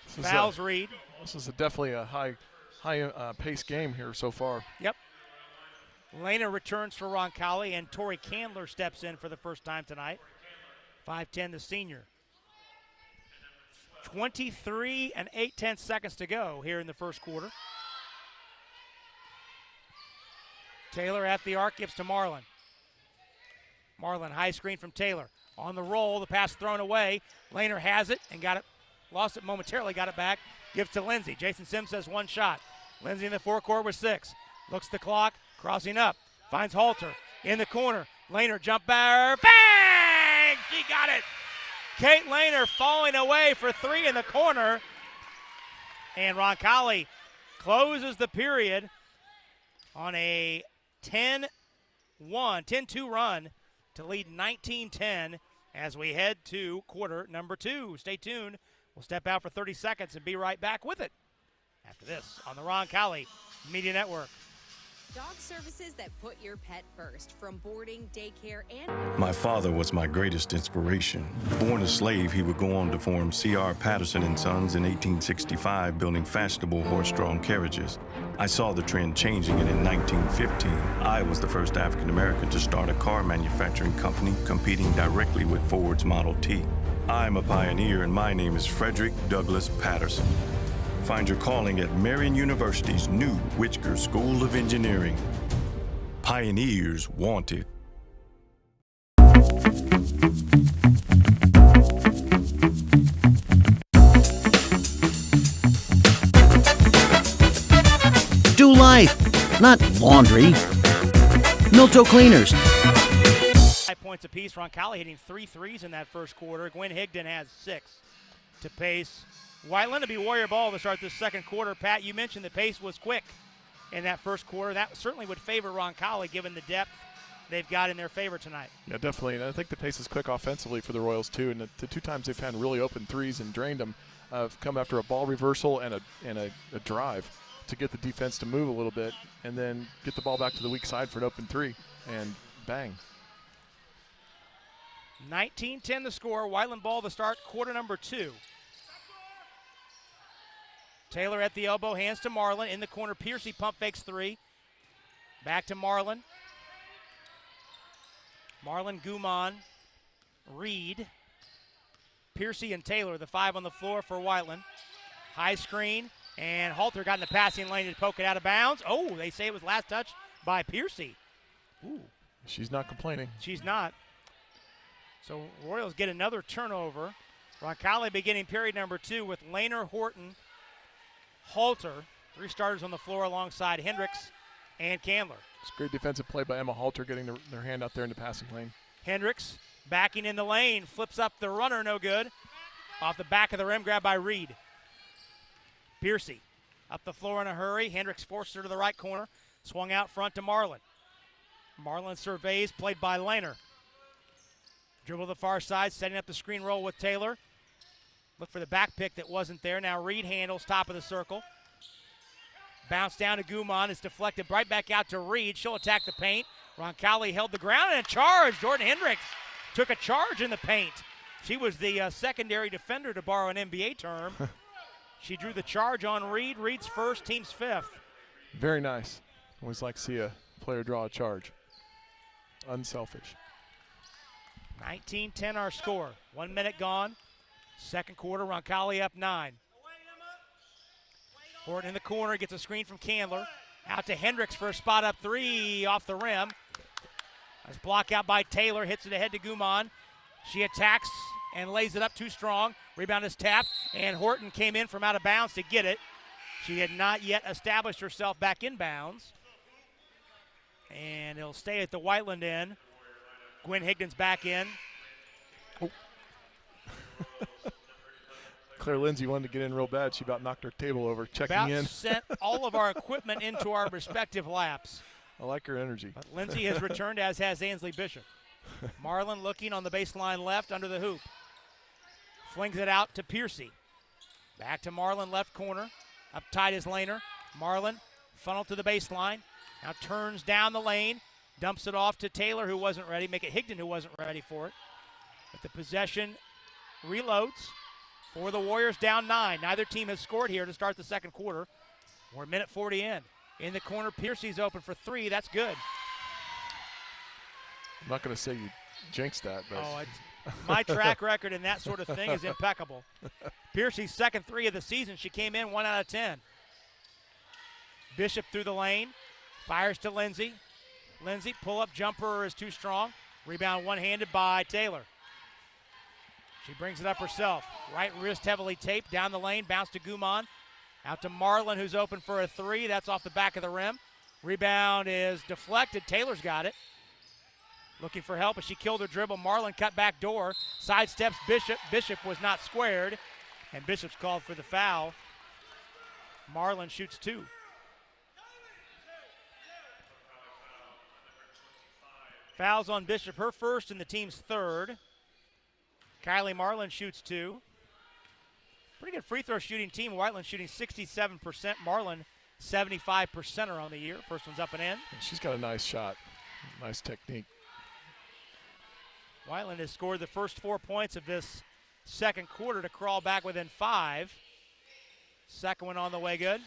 Fouls Reed. This is definitely a high pace game here so far. Yep. Lena returns for Roncalli, and Tori Candler steps in for the first time tonight. 5'10", the senior. 23 and 8/10 seconds to go here in the first quarter. Taylor at the arc, gives to Marlin. Marlin, high screen from Taylor. On the roll, the pass thrown away. Lehner has it and got it, lost it momentarily, got it back. Gives to Lindsay. Jason Sims says one shot. Lindsay in the forecourt with 6. Looks the clock, crossing up. Finds Halter in the corner. Lehner jump back. Bang! She got it. Kate Lehner falling away for 3 in the corner. And Roncalli closes the period on a 10-2 run to lead 19-10 as we head to quarter number 2. Stay tuned. We'll step out for 30 seconds and be right back with it after this on the Roncalli Media Network. Dog services that put your pet first, from boarding, daycare, and... My father was my greatest inspiration. Born a slave, he would go on to form C.R. Patterson and Sons in 1865, building fashionable horse-drawn carriages. I saw the trend changing, and in 1915, I was the first African-American to start a car manufacturing company competing directly with Ford's Model T. I'm a pioneer, and my name is Frederick Douglass Patterson. Find your calling at Marion University's new Whitsker School of Engineering. Pioneers wanted. Do life, not laundry. Milto Cleaners. 5 points apiece. Roncalli hitting 3 threes in that first quarter. Gwen Higdon has 6 to pace Whiteland. To be Warrior ball to start this second quarter. Pat, you mentioned the pace was quick in that first quarter. That certainly would favor Roncalli given the depth they've got in their favor tonight. Yeah, definitely. And I think the pace is quick offensively for the Royals, too. And the 2 times they've had really open threes and drained them have come after a ball reversal and a drive to get the defense to move a little bit and then get the ball back to the weak side for an open 3. And bang. 19-10 the score. Whiteland ball to start quarter number 2. Taylor at the elbow, hands to Marlin. In the corner, Piercy pump fakes 3. Back to Marlin. Marlin, Guman, Reed, Piercy, and Taylor, the 5 on the floor for Whiteland. High screen, and Halter got in the passing lane to poke it out of bounds. Oh, they say it was last touch by Piercy. Ooh. She's not complaining. She's not. So Royals get another turnover. Roncalli beginning period number 2 with Lehner, Horton, Halter, 3 starters on the floor alongside Hendricks and Candler. It's great defensive play by Emma Halter getting their hand out there in the passing lane. Hendricks backing in the lane, flips up the runner, no good. Off the back of the rim, grabbed by Reed. Piercy up the floor in a hurry. Hendricks forced her to the right corner, swung out front to Marlin. Marlin surveys, played by Lehner. Dribble to the far side, setting up the screen roll with Taylor. Look for the back pick that wasn't there. Now Reed handles top of the circle. Bounce down to Guman. It's deflected right back out to Reed. She'll attack the paint. Roncalli held the ground and a charge. Jordan Hendricks took a charge in the paint. She was the secondary defender, to borrow an NBA term. She drew the charge on Reed. Reed's first, team's 5th. Very nice. Always like to see a player draw a charge. Unselfish. 19-10 our score. 1 minute gone. Second quarter, Roncalli up 9. Horton in the corner, gets a screen from Candler. Out to Hendricks for a spot up 3 off the rim. That's blocked out by Taylor, hits it ahead to Guman. She attacks and lays it up too strong. Rebound is tapped, and Horton came in from out of bounds to get it. She had not yet established herself back in bounds. And it'll stay at the Whiteland end. Gwen Higdon's back in. Oh. Claire Lindsay wanted to get in real bad. She about knocked her table over, checking about in. Sent all of our equipment into our respective laps. I like her energy. But Lindsay has returned, as has Ansley Bishop. Marlin looking on the baseline left under the hoop. Flings it out to Piercy. Back to Marlin, left corner. Up tight is Lehner. Marlin funnel to the baseline. Now turns down the lane, dumps it off to Taylor, who wasn't ready. Make it Higdon, who wasn't ready for it. But the possession reloads for the Warriors, down 9. Neither team has scored here to start the second quarter. We're a minute 40 in. In the corner, Piercy's open for 3. That's good. I'm not going to say you jinxed that, but my track record in that sort of thing is impeccable. Piercy's second 3 of the season. She came in 1 out of 10. Bishop through the lane, fires to Lindsay. Lindsay, pull-up jumper is too strong. Rebound one-handed by Taylor. She brings it up herself. Right wrist heavily taped, down the lane, bounce to Guman. Out to Marlin, who's open for a 3. That's off the back of the rim. Rebound is deflected. Taylor's got it. Looking for help as she killed her dribble. Marlin cut back door. Sidesteps Bishop. Bishop was not squared. And Bishop's called for the foul. Marlin shoots 2. Fouls on Bishop, her first and the team's third. Kylie Marlin shoots 2. Pretty good free throw shooting team. Whiteland shooting 67%. Marlin 75%er on the year. First one's up and in. She's got a nice shot. Nice technique. Whiteland has scored the first 4 points of this second quarter to crawl back within 5. Second one on the way good.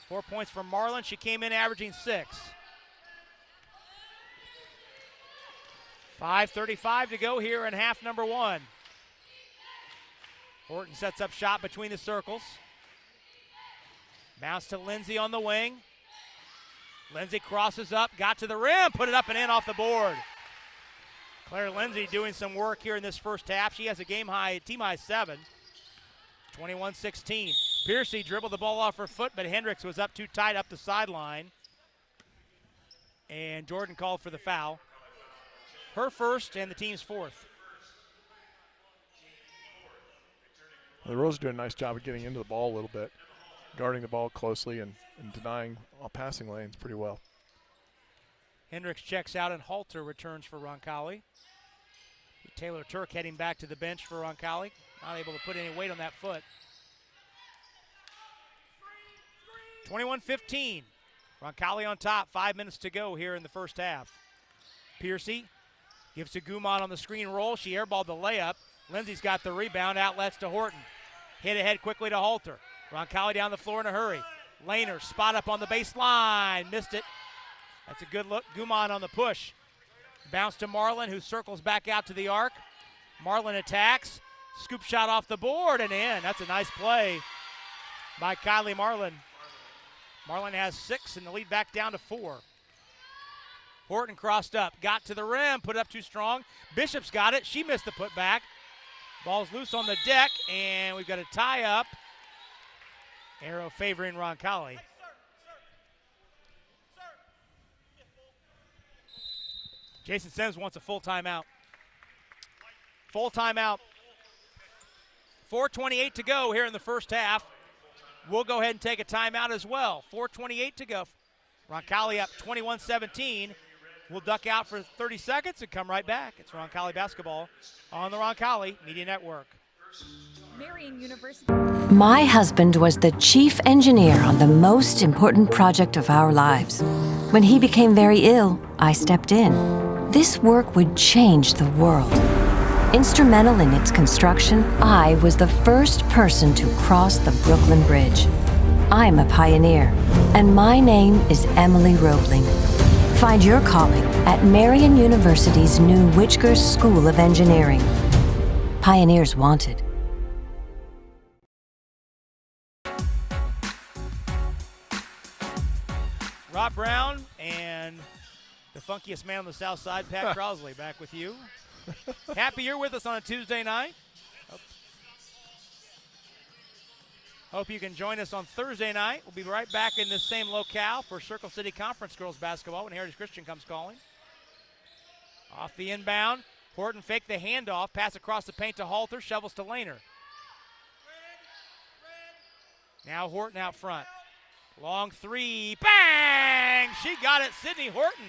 4 points from Marlin. She came in averaging 6. 5:35 to go here in half number 1. Horton sets up shot between the circles. Bounce to Lindsay on the wing. Lindsay crosses up, got to the rim, put it up and in off the board. Claire Lindsay doing some work here in this first half. She has a team high 7. 21-16. Piercy dribbled the ball off her foot, but Hendricks was up too tight up the sideline. And Jordan called for the foul. Her first and the team's 4th. The Rose are doing a nice job of getting into the ball a little bit, guarding the ball closely and denying passing lanes pretty well. Hendricks checks out and Halter returns for Roncalli. Taylor Turk heading back to the bench for Roncalli. Not able to put any weight on that foot. 21-15. Roncalli on top. 5 minutes to go here in the first half. Piercy gives to Guman on the screen roll. She airballed the layup. Lindsay's got the rebound. Outlets to Horton. Hit ahead quickly to Halter. Roncalli down the floor in a hurry. Laner spot up on the baseline. Missed it. That's a good look. Guman on the push. Bounce to Marlin, who circles back out to the arc. Marlin attacks. Scoop shot off the board and in. That's a nice play by Kylie Marlin. Marlin has 6 and the lead back down to 4. Horton crossed up. Got to the rim. Put it up too strong. Bishop's got it. She missed the putback. Ball's loose on the deck, and we've got a tie up. Arrow favoring Roncalli. Jason Sims wants a full timeout. Full timeout. 4:28 to go here in the first half. We'll go ahead and take a timeout as well. 4:28 to go. Roncalli up 21-17. We'll duck out for 30 seconds and come right back. It's Roncalli basketball on the Roncalli Media Network. Marian University. My husband was the chief engineer on the most important project of our lives. When he became very ill, I stepped in. This work would change the world. Instrumental in its construction, I was the first person to cross the Brooklyn Bridge. I'm a pioneer, and my name is Emily Roebling. Find your calling at Marian University's new Whitger School of Engineering. Pioneers wanted. Rob Brown and the funkiest man on the south side, Pat Crosley, back with you. Happy you're with us on a Tuesday night. Hope you can join us on Thursday night. We'll be right back in this same locale for Circle City Conference girls basketball when Heritage Christian comes calling. Off the inbound, Horton faked the handoff, pass across the paint to Halter, shovels to Laner. Now Horton out front. Long three, bang! She got it, Sydney Horton.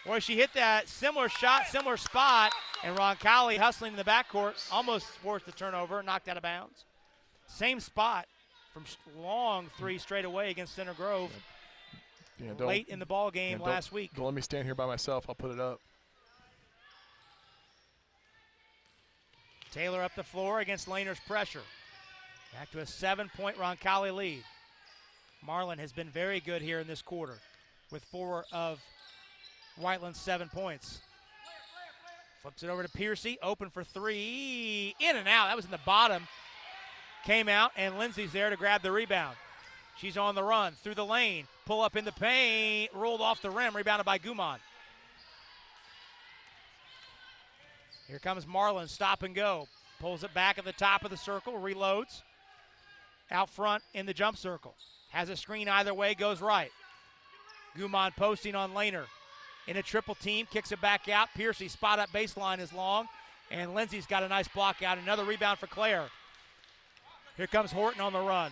Boy, she hit that similar shot, similar spot, and Roncalli hustling in the backcourt, almost forced the turnover, knocked out of bounds. Same spot, from long three straight away against Center Grove Yeah, late in the ball game last week. Don't let me stand here by myself. I'll put it up. Taylor up the floor against Lehner's pressure. Back to a 7-point Roncalli lead. Marlin has been very good here in this quarter with 4 of Whiteland's 7 points. Flips it over to Piercy, open for 3, in and out. That was in the bottom. Came out, and Lindsay's there to grab the rebound. She's on the run through the lane, pull up in the paint, rolled off the rim, rebounded by Gumon. Here comes Marlin, stop and go. Pulls it back at the top of the circle, reloads. Out front in the jump circle. Has a screen either way, goes right. Gumon posting on Lehner. In a triple team, kicks it back out. Piercy spot up baseline is long. And Lindsay's got a nice block out. Another rebound for Claire. Here comes Horton on the run.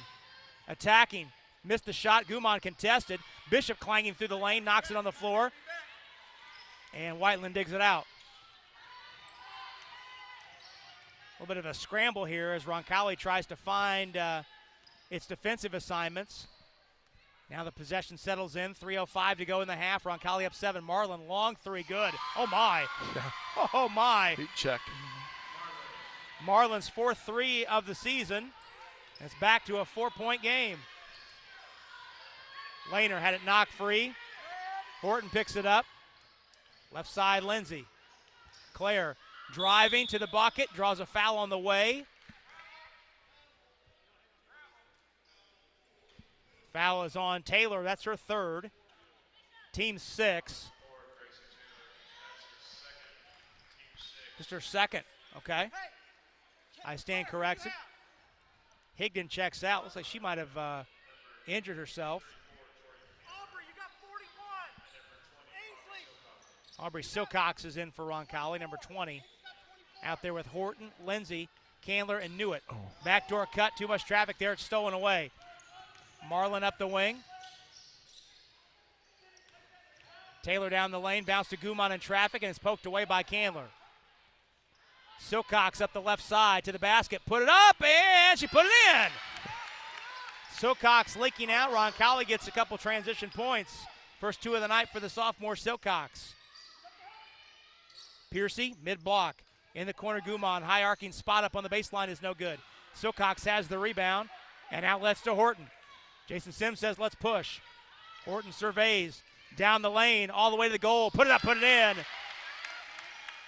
Attacking. Missed the shot. Gumon contested. Bishop clanging through the lane, knocks it on the floor. And Whiteland digs it out. A little bit of a scramble here as Roncalli tries to find its defensive assignments. Now the possession settles in. 3:05 to go in the half. Roncalli up 7. Marlin, long three, good. Oh, my. Yeah. Oh, my. Deep check. Marlin's 4th 3 of the season. It's back to a 4-point game. Lehner had it knocked free. Horton picks it up. Left side, Lindsay. Claire driving to the bucket, draws a foul on the way. Foul is on Taylor. That's her 3rd. Team 6. Just her 2nd. Okay. I stand corrected. Higdon checks out. Looks like she might have injured herself. Aubrey Silcox is in for Roncalli, number 20. Out there with Horton, Lindsay, Candler, and Newitt. Oh. Backdoor cut, too much traffic there. It's stolen away. Marlin up the wing. Taylor down the lane, bounce to Gumon in traffic, and it's poked away by Candler. Silcox up the left side to the basket. Put it up, and she put it in. Silcox leaking out. Roncalli gets a couple transition points. First 2 of the night for the sophomore Silcox. Piercy, mid-block. In the corner, Gumon. High arcing spot up on the baseline is no good. Silcox has the rebound and outlets to Horton. Jason Sims says, let's push. Horton surveys down the lane, all the way to the goal. Put it up, put it in.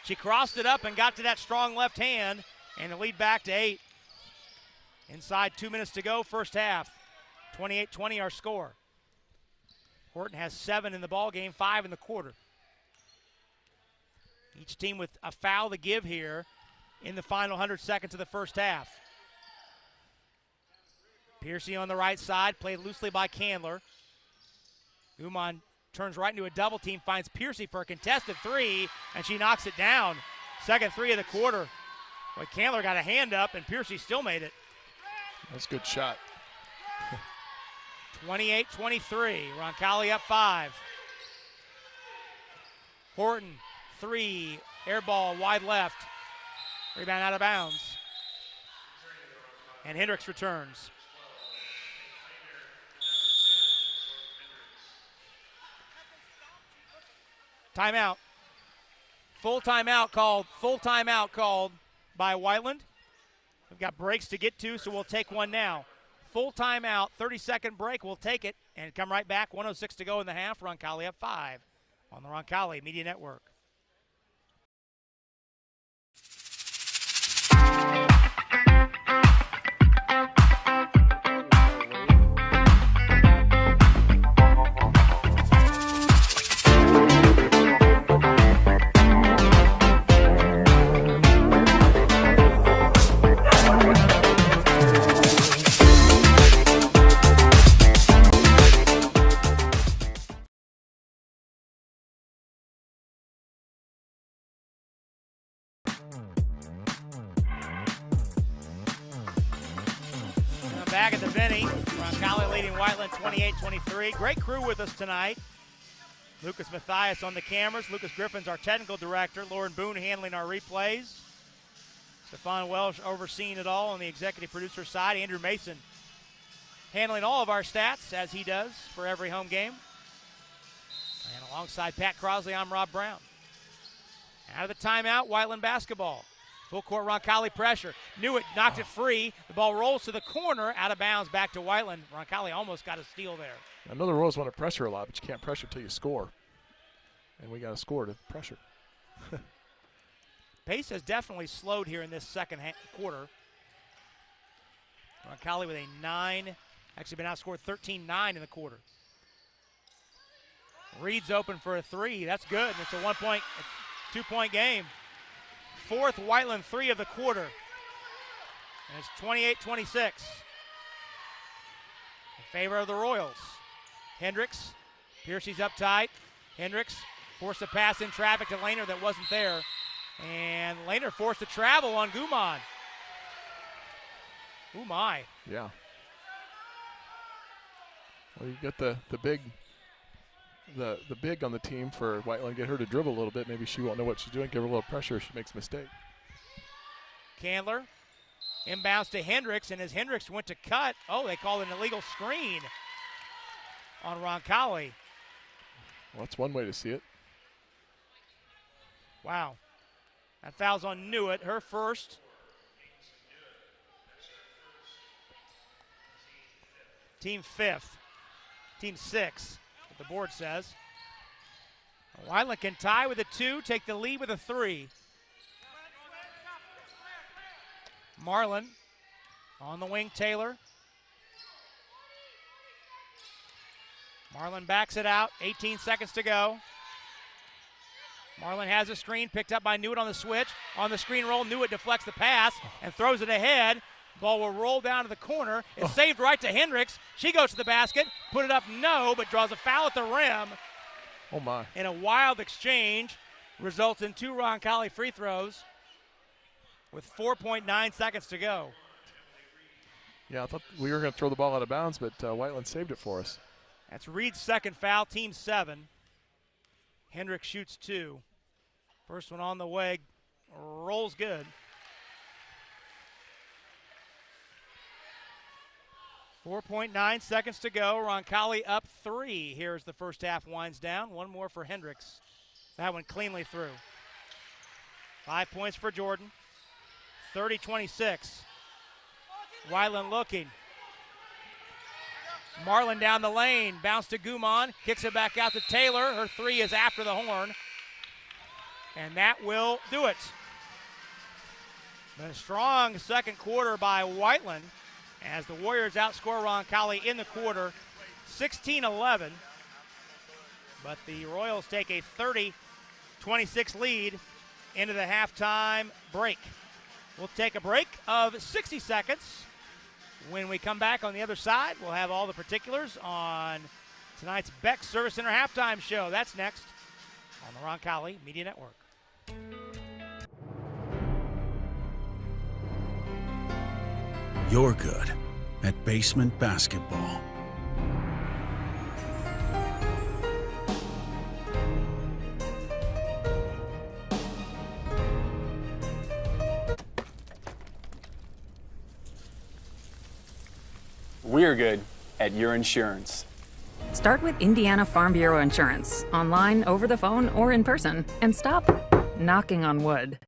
She crossed it up and got to that strong left hand, and the lead back to 8. Inside 2 minutes to go, first half. 28-20 our score. Horton has 7 in the ball game, 5 in the quarter. Each team with a foul to give here in the final 100 seconds of the first half. Piercy on the right side, played loosely by Candler. Gumon turns right into a double team, finds Piercy for a contested 3, and she knocks it down. Second 3 of the quarter. Boy, Candler got a hand up, and Piercy still made it. That's a good shot. 28-23, Roncalli up 5. Horton, 3, air ball wide left. Rebound out of bounds. And Hendricks returns. Timeout. Full timeout called by Whiteland. We've got breaks to get to, so we'll take one now. Full timeout, 30-second break. We'll take it and come right back. 1:06 to go in the half. Roncalli up 5 on the Roncalli Media Network. Back at the Vinny. Roncalli leading Whiteland 28-23. Great crew with us tonight. Lucas Mathias on the cameras. Lucas Griffin's our technical director. Lauren Boone handling our replays. Stefan Welsh overseeing it all on the executive producer side. Andrew Mason handling all of our stats, as he does for every home game. And alongside Pat Crosley, I'm Rob Brown. Out of the timeout, Whiteland basketball. Full court Roncalli pressure. Knew it, knocked it free. The ball rolls to the corner, out of bounds, back to Whiteland. Roncalli almost got a steal there. I know the Royals want to pressure a lot, but you can't pressure till you score. And we got to score to pressure. Pace has definitely slowed here in this second quarter. Roncalli with a 9, actually been outscored 13-9 in the quarter. Reed's open for a 3. That's good. And it's a 2-point game. Fourth Whiteland 3 of the quarter. And it's 28-26. In favor of the Royals. Hendricks. Piercy's up tight. Hendricks forced a pass in traffic to Lehner that wasn't there. And Lehner forced to travel on Guman. Oh my. Yeah. Well, you got the big on the team for Whiteland. Get her to dribble a little bit. Maybe she won't know what she's doing. Give her a little pressure if she makes a mistake. Candler inbounds to Hendricks, and as Hendricks went to cut, they called an illegal screen on Roncalli. Well, that's one way to see it. Wow. That foul's on Newitt, her first. Team 5th. Team 6, what the board says. Whiteland can tie with a 2, take the lead with a 3. Marlin on the wing, Taylor. Marlin backs it out, 18 seconds to go. Marlin has a screen, picked up by Newitt on the switch. On the screen roll, Newitt deflects the pass and throws it ahead. Ball will roll down to the corner. It's saved right to Hendricks. She goes to the basket, put it up, no, but draws a foul at the rim. Oh, my. In a wild exchange, results in 2 Roncalli free throws with 4.9 seconds to go. Yeah, I thought we were going to throw the ball out of bounds, but Whiteland saved it for us. That's Reed's second foul, team 7. Hendricks shoots 2. First one on the way, rolls good. 4.9 seconds to go. Roncalli up 3 here as the first half winds down. One more for Hendricks. That one cleanly through. 5 points for Jordan. 30-26. Whiteland looking. Marlin down the lane. Bounce to Guman. Kicks it back out to Taylor. Her 3 is after the horn. And that will do it. Been a strong second quarter by Whiteland, as the Warriors outscore Roncalli in the quarter 16-11. But the Royals take a 30-26 lead into the halftime break. We'll take a break of 60 seconds. When we come back on the other side, we'll have all the particulars on tonight's Beck Service Center halftime show. That's next on the Roncalli Media Network. You're good at basement basketball. We're good at your insurance. Start with Indiana Farm Bureau Insurance, online, over the phone, or in person, and stop knocking on wood.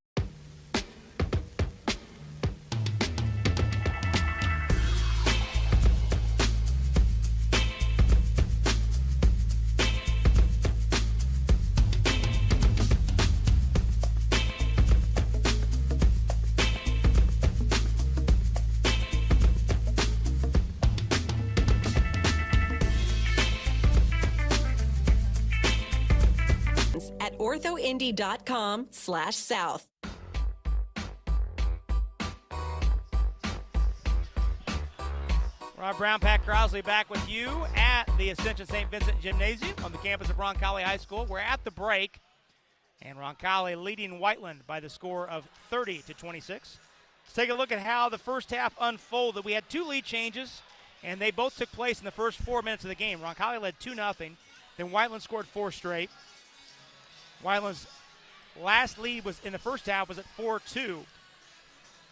At orthoindy.com/south. Rob Brown, Pat Crosley back with you at the Ascension St. Vincent Gymnasium on the campus of Roncalli High School. We're at the break, and Roncalli leading Whiteland by the score of 30-26. Let's take a look at how the first half unfolded. We had 2 lead changes, and they both took place in the first 4 minutes of the game. Roncalli led 2-0. Then Whiteland scored 4 straight. Whiteland's last lead was in the first half was at 4-2.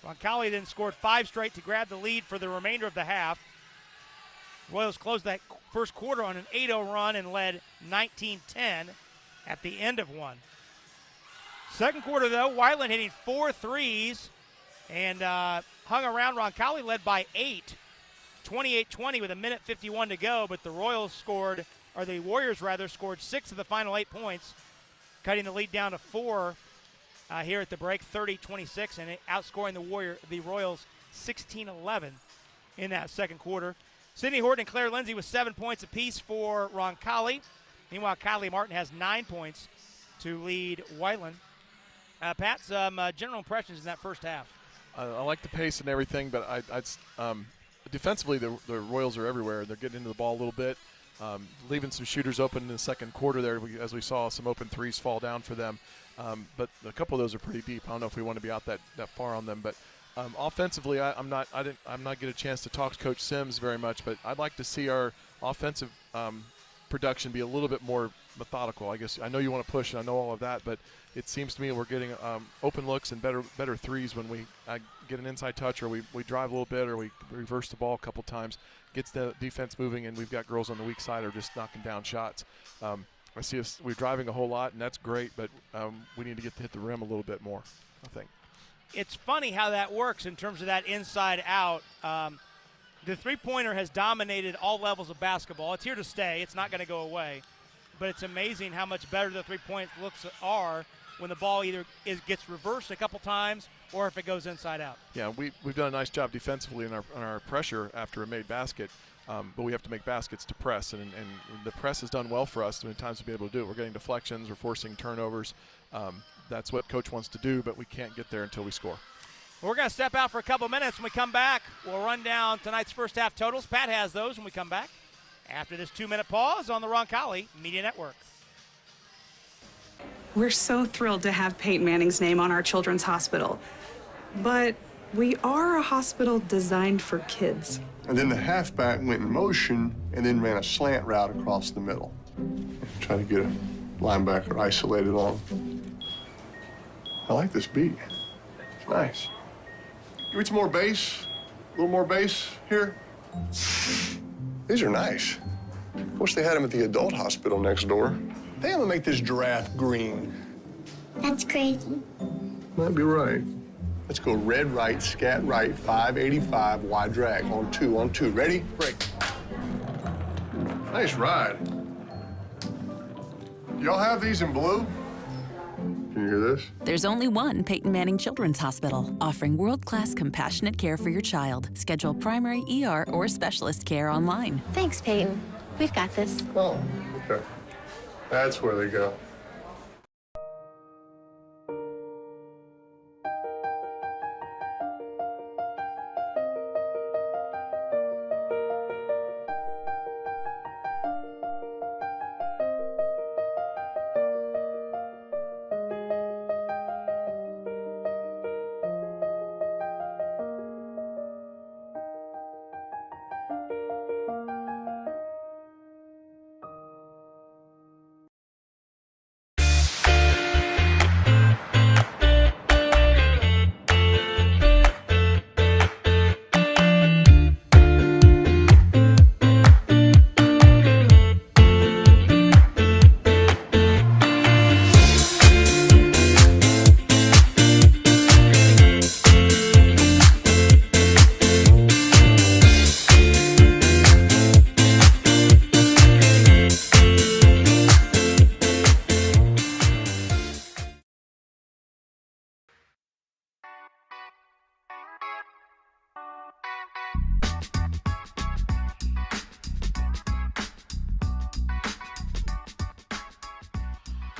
Roncalli then scored 5 straight to grab the lead for the remainder of the half. Royals closed that first quarter on an 8-0 run and led 19-10 at the end of one. Second quarter, though, Whiteland hitting 4 threes and hung around. Roncalli led by 8, 28-20 with 1:51 to go, but the Warriors scored 6 of the final 8 points, cutting the lead down to 4 here at the break, 30-26, and outscoring the Royals 16-11 in that second quarter. Sydney Horton and Claire Lindsay with 7 points apiece for Roncalli. Meanwhile, Kylie Martin has 9 points to lead Whiteland. Pat, some general impressions in that first half. I like the pace and everything, but defensively the Royals are everywhere. They're getting into the ball a little bit, leaving some shooters open in the second quarter there, as we saw some open threes fall down for them. But a couple of those are pretty deep. I don't know if we want to be out that far on them, but offensively, I'm not get a chance to talk to Coach Sims very much, but I'd like to see our offensive production be a little bit more methodical. I guess I know you want to push, and I know all of that, but it seems to me we're getting open looks and better threes when we get an inside touch, or we drive a little bit, or we reverse the ball a couple times, gets the defense moving, and we've got girls on the weak side who are just knocking down shots. I see we're driving a whole lot, and that's great, but we need to get to hit the rim a little bit more, I think. It's funny how that works in terms of that inside out. The three-pointer has dominated all levels of basketball. It's here to stay. It's not going to go away. But it's amazing how much better the three-point looks are when the ball either gets reversed a couple times or if it goes inside out. Yeah, we've done a nice job defensively on our pressure after a made basket, but we have to make baskets to press, and the press has done well for us many times to be able to do it. We're getting deflections, we're forcing turnovers. That's what Coach wants to do, but we can't get there until we score. We're going to step out for a couple minutes. When we come back, we'll run down tonight's first half totals. Pat has those when we come back after this 2-minute pause on the Roncalli Media Network. We're so thrilled to have Peyton Manning's name on our children's hospital. But we are a hospital designed for kids. And then the halfback went in motion and then ran a slant route across the middle. Try to get a linebacker isolated on him. I like this beat. It's nice. Give me some more bass. A little more bass here. These are nice. Wish they had them at the adult hospital next door. I think I'm gonna make this giraffe green. That's crazy. Might be right. Let's go red right, scat right, 585, wide drag. On two. Ready? Break. Nice ride. Do y'all have these in blue? Can you hear this? There's only one Peyton Manning Children's Hospital, offering world-class compassionate care for your child. Schedule primary, ER, or specialist care online. Thanks, Peyton. We've got this. Oh, okay. That's where they go.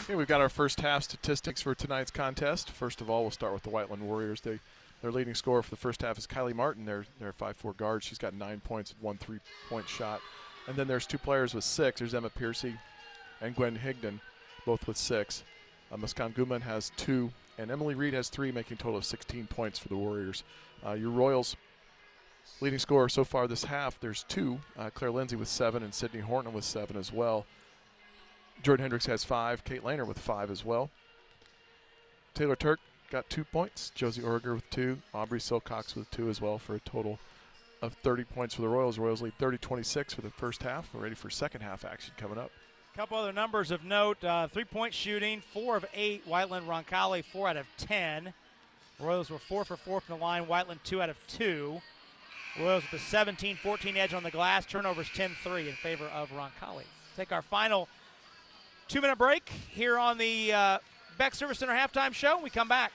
Okay, we've got our first half statistics for tonight's contest. First of all, we'll start with the Whiteland Warriors. Their leading scorer for the first half is Kylie Martin. They're 5'4" guard. She's got 9 points, 1 3-point shot. And then there's 2 players with 6. There's Emma Piercy and Gwen Higdon, both with 6. Muskan Guman has 2, and Emily Reed has 3, making a total of 16 points for the Warriors. Your Royals leading scorer so far this half, there's 2. Claire Lindsay with 7 and Sydney Horton with 7 as well. Jordan Hendricks has 5. Kate Lehner with 5 as well. Taylor Turk got 2 points. Josie Orger with 2. Aubrey Silcox with 2 as well for a total of 30 points for the Royals. Royals lead 30-26 for the first half. We're ready for second half action coming up. A couple other numbers of note. 3-point shooting, 4 of 8. Whiteland, Roncalli, 4 out of 10. Royals were 4 for 4 from the line. Whiteland, 2 out of 2. Royals with a 17-14 edge on the glass. Turnovers 10-3 in favor of Roncalli. Take our final 2-minute break here on the Beck Service Center halftime show. We come back.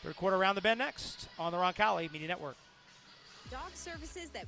Third quarter around the bend next on the Roncalli Media Network. Dog services that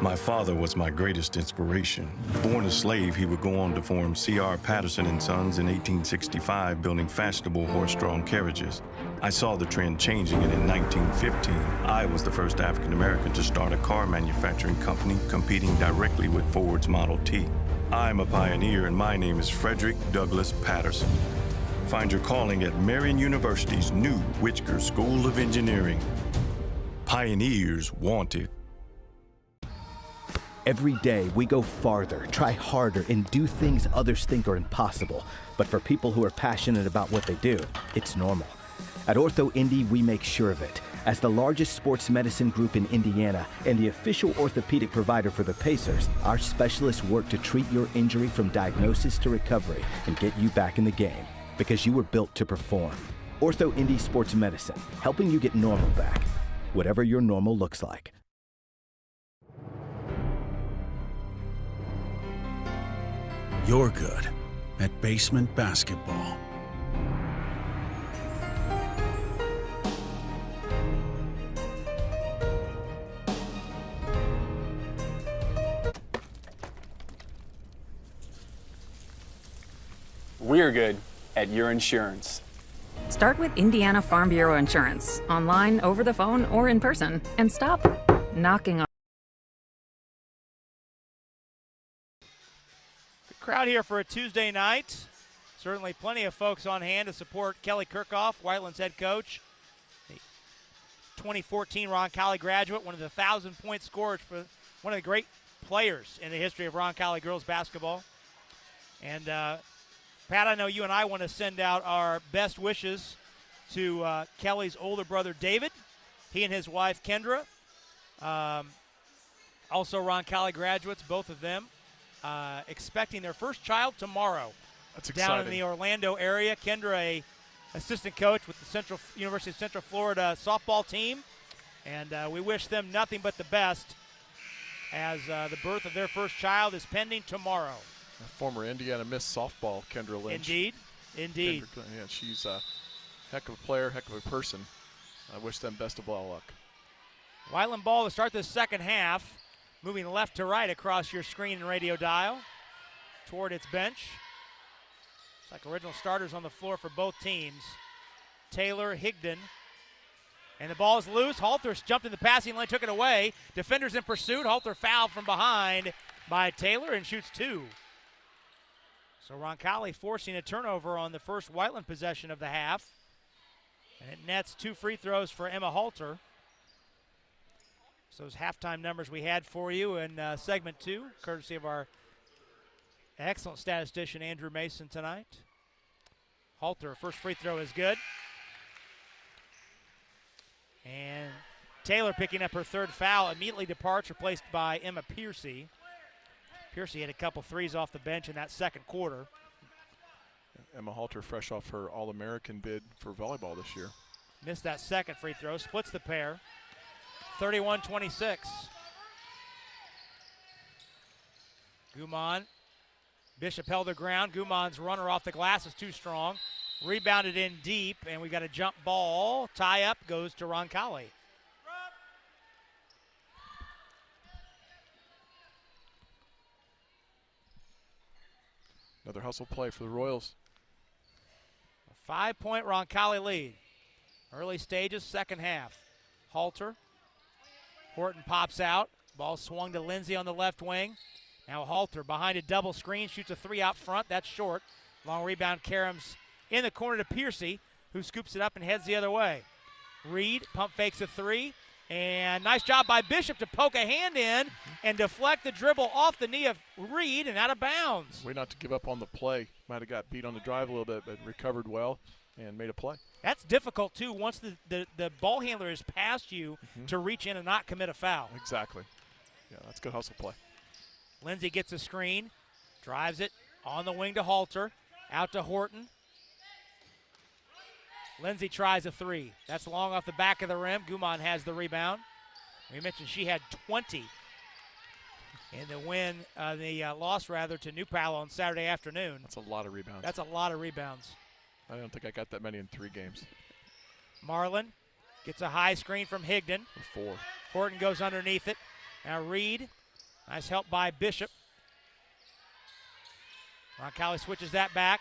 My father was my greatest inspiration. Born a slave, he would go on to form C.R. Patterson and Sons in 1865, building fashionable horse-drawn carriages. I saw the trend changing, and in 1915, I was the first African-American to start a car manufacturing company competing directly with Ford's Model T. I'm a pioneer, and my name is Frederick Douglass Patterson. Find your calling at Marion University's new Whitker School of Engineering. Pioneers wanted. Every day, we go farther, try harder, and do things others think are impossible. But for people who are passionate about what they do, it's normal. At Ortho Indy, we make sure of it. As the largest sports medicine group in Indiana and the official orthopedic provider for the Pacers, our specialists work to treat your injury from diagnosis to recovery and get you back in the game, because you were built to perform. Ortho Indy Sports Medicine, helping you get normal back, whatever your normal looks like. You're good at basement basketball. We're good at your insurance. Start with Indiana Farm Bureau Insurance, online, over the phone, or in person, and stop knocking on. Crowd here for a Tuesday night. Certainly plenty of folks on hand to support Kelly Kirchhoff, Whiteland's head coach. The 2014 Roncalli graduate, one of the 1,000-point scorers for one of the great players in the history of Roncalli girls basketball. And Pat, I know you and I want to send out our best wishes to Kelly's older brother, David. He and his wife, Kendra. Also Roncalli graduates, both of them. Expecting their first child tomorrow. That's exciting. Down in the Orlando area. Kendra, a assistant coach with the University of Central Florida softball team. And we wish them nothing but the best as the birth of their first child is pending tomorrow. Former Indiana Miss softball, Kendra Lynch. Indeed. Indeed. Yeah, she's a heck of a player, heck of a person. I wish them best of all luck. Whiteland ball to start this second half. Moving left to right across your screen and radio dial toward its bench. It's like original starters on the floor for both teams. Taylor, Higdon. And the ball is loose. Halter's jumped in the passing lane, took it away. Defenders in pursuit. Halter fouled from behind by Taylor and shoots two. So Roncalli forcing a turnover on the first Whiteland possession of the half. And it nets 2 free throws for Emma Halter. So those halftime numbers we had for you in segment 2, courtesy of our excellent statistician Andrew Mason tonight. Halter, first free throw is good. And Taylor picking up her third foul, immediately departs, replaced by Emma Piercy. Piercy had a couple threes off the bench in that second quarter. Emma Halter fresh off her All-American bid for volleyball this year. Missed that second free throw, splits the pair. 31-26. Gumon. Bishop held the ground. Gumon's runner off the glass is too strong. Rebounded in deep, and we've got a jump ball. Tie up goes to Roncalli. Another hustle play for the Royals. A 5-point Roncalli lead. Early stages, second half. Halter Horton pops out. Ball swung to Lindsay on the left wing. Now Halter behind a double screen, shoots a three out front. That's short. Long rebound, Karams in the corner to Piercy, who scoops it up and heads the other way. Reed pump fakes a three. And nice job by Bishop to poke a hand in and deflect the dribble off the knee of Reed and out of bounds. Way not to give up on the play. Might have got beat on the drive a little bit, but recovered well and made a play. That's difficult, too, once the ball handler is past you to reach in and not commit a foul. Exactly. Yeah, that's good hustle play. Lindsay gets a screen, drives it on the wing to Halter, out to Horton. Lindsay tries a three. That's long off the back of the rim. Guman has the rebound. We mentioned she had 20 in the loss to New Pal on Saturday afternoon. That's a lot of rebounds. That's a lot of rebounds. I don't think I got that many in 3 games. Marlin gets a high screen from Higdon. 4. Horton goes underneath it. Now Reed. Nice help by Bishop. Roncalli switches that back.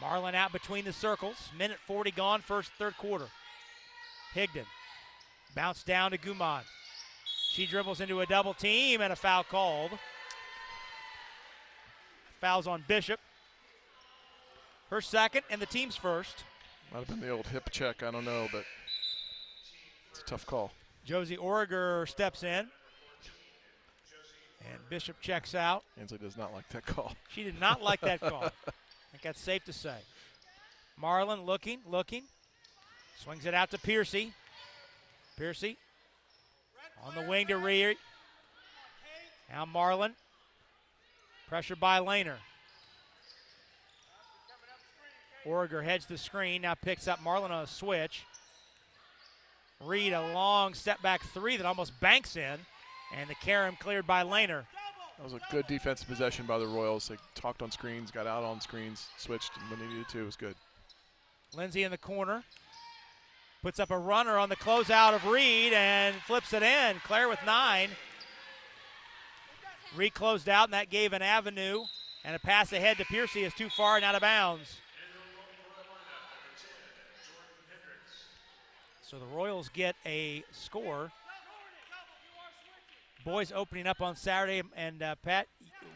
Marlin out between the circles. Minute 40 gone, third quarter. Higdon. Bounce down to Guman. She dribbles into a double team and a foul called. Foul's on Bishop. Her second and the team's first. Might have been the old hip check, I don't know, but it's a tough call. Josie Origer steps in. And Bishop checks out. Ainsley does not like that call. She did not like that call. I think that's safe to say. Marlin looking. Swings it out to Piercy. Piercy on the wing to Reed. Now Marlin. Pressured by Lehner. Origer heads the screen. Now picks up Marlin on a switch. Reed a long step back three that almost banks in. And the Karam cleared by Lehner. That was a good defensive possession by the Royals. They talked on screens, got out on screens, switched when they needed to. It was good. Lindsay in the corner. Puts up a runner on the closeout of Reed and flips it in. Claire with 9. Reed closed out, and that gave an avenue. And a pass ahead to Piercy is too far and out of bounds. So the Royals get a score. Boys opening up on Saturday, and Pat,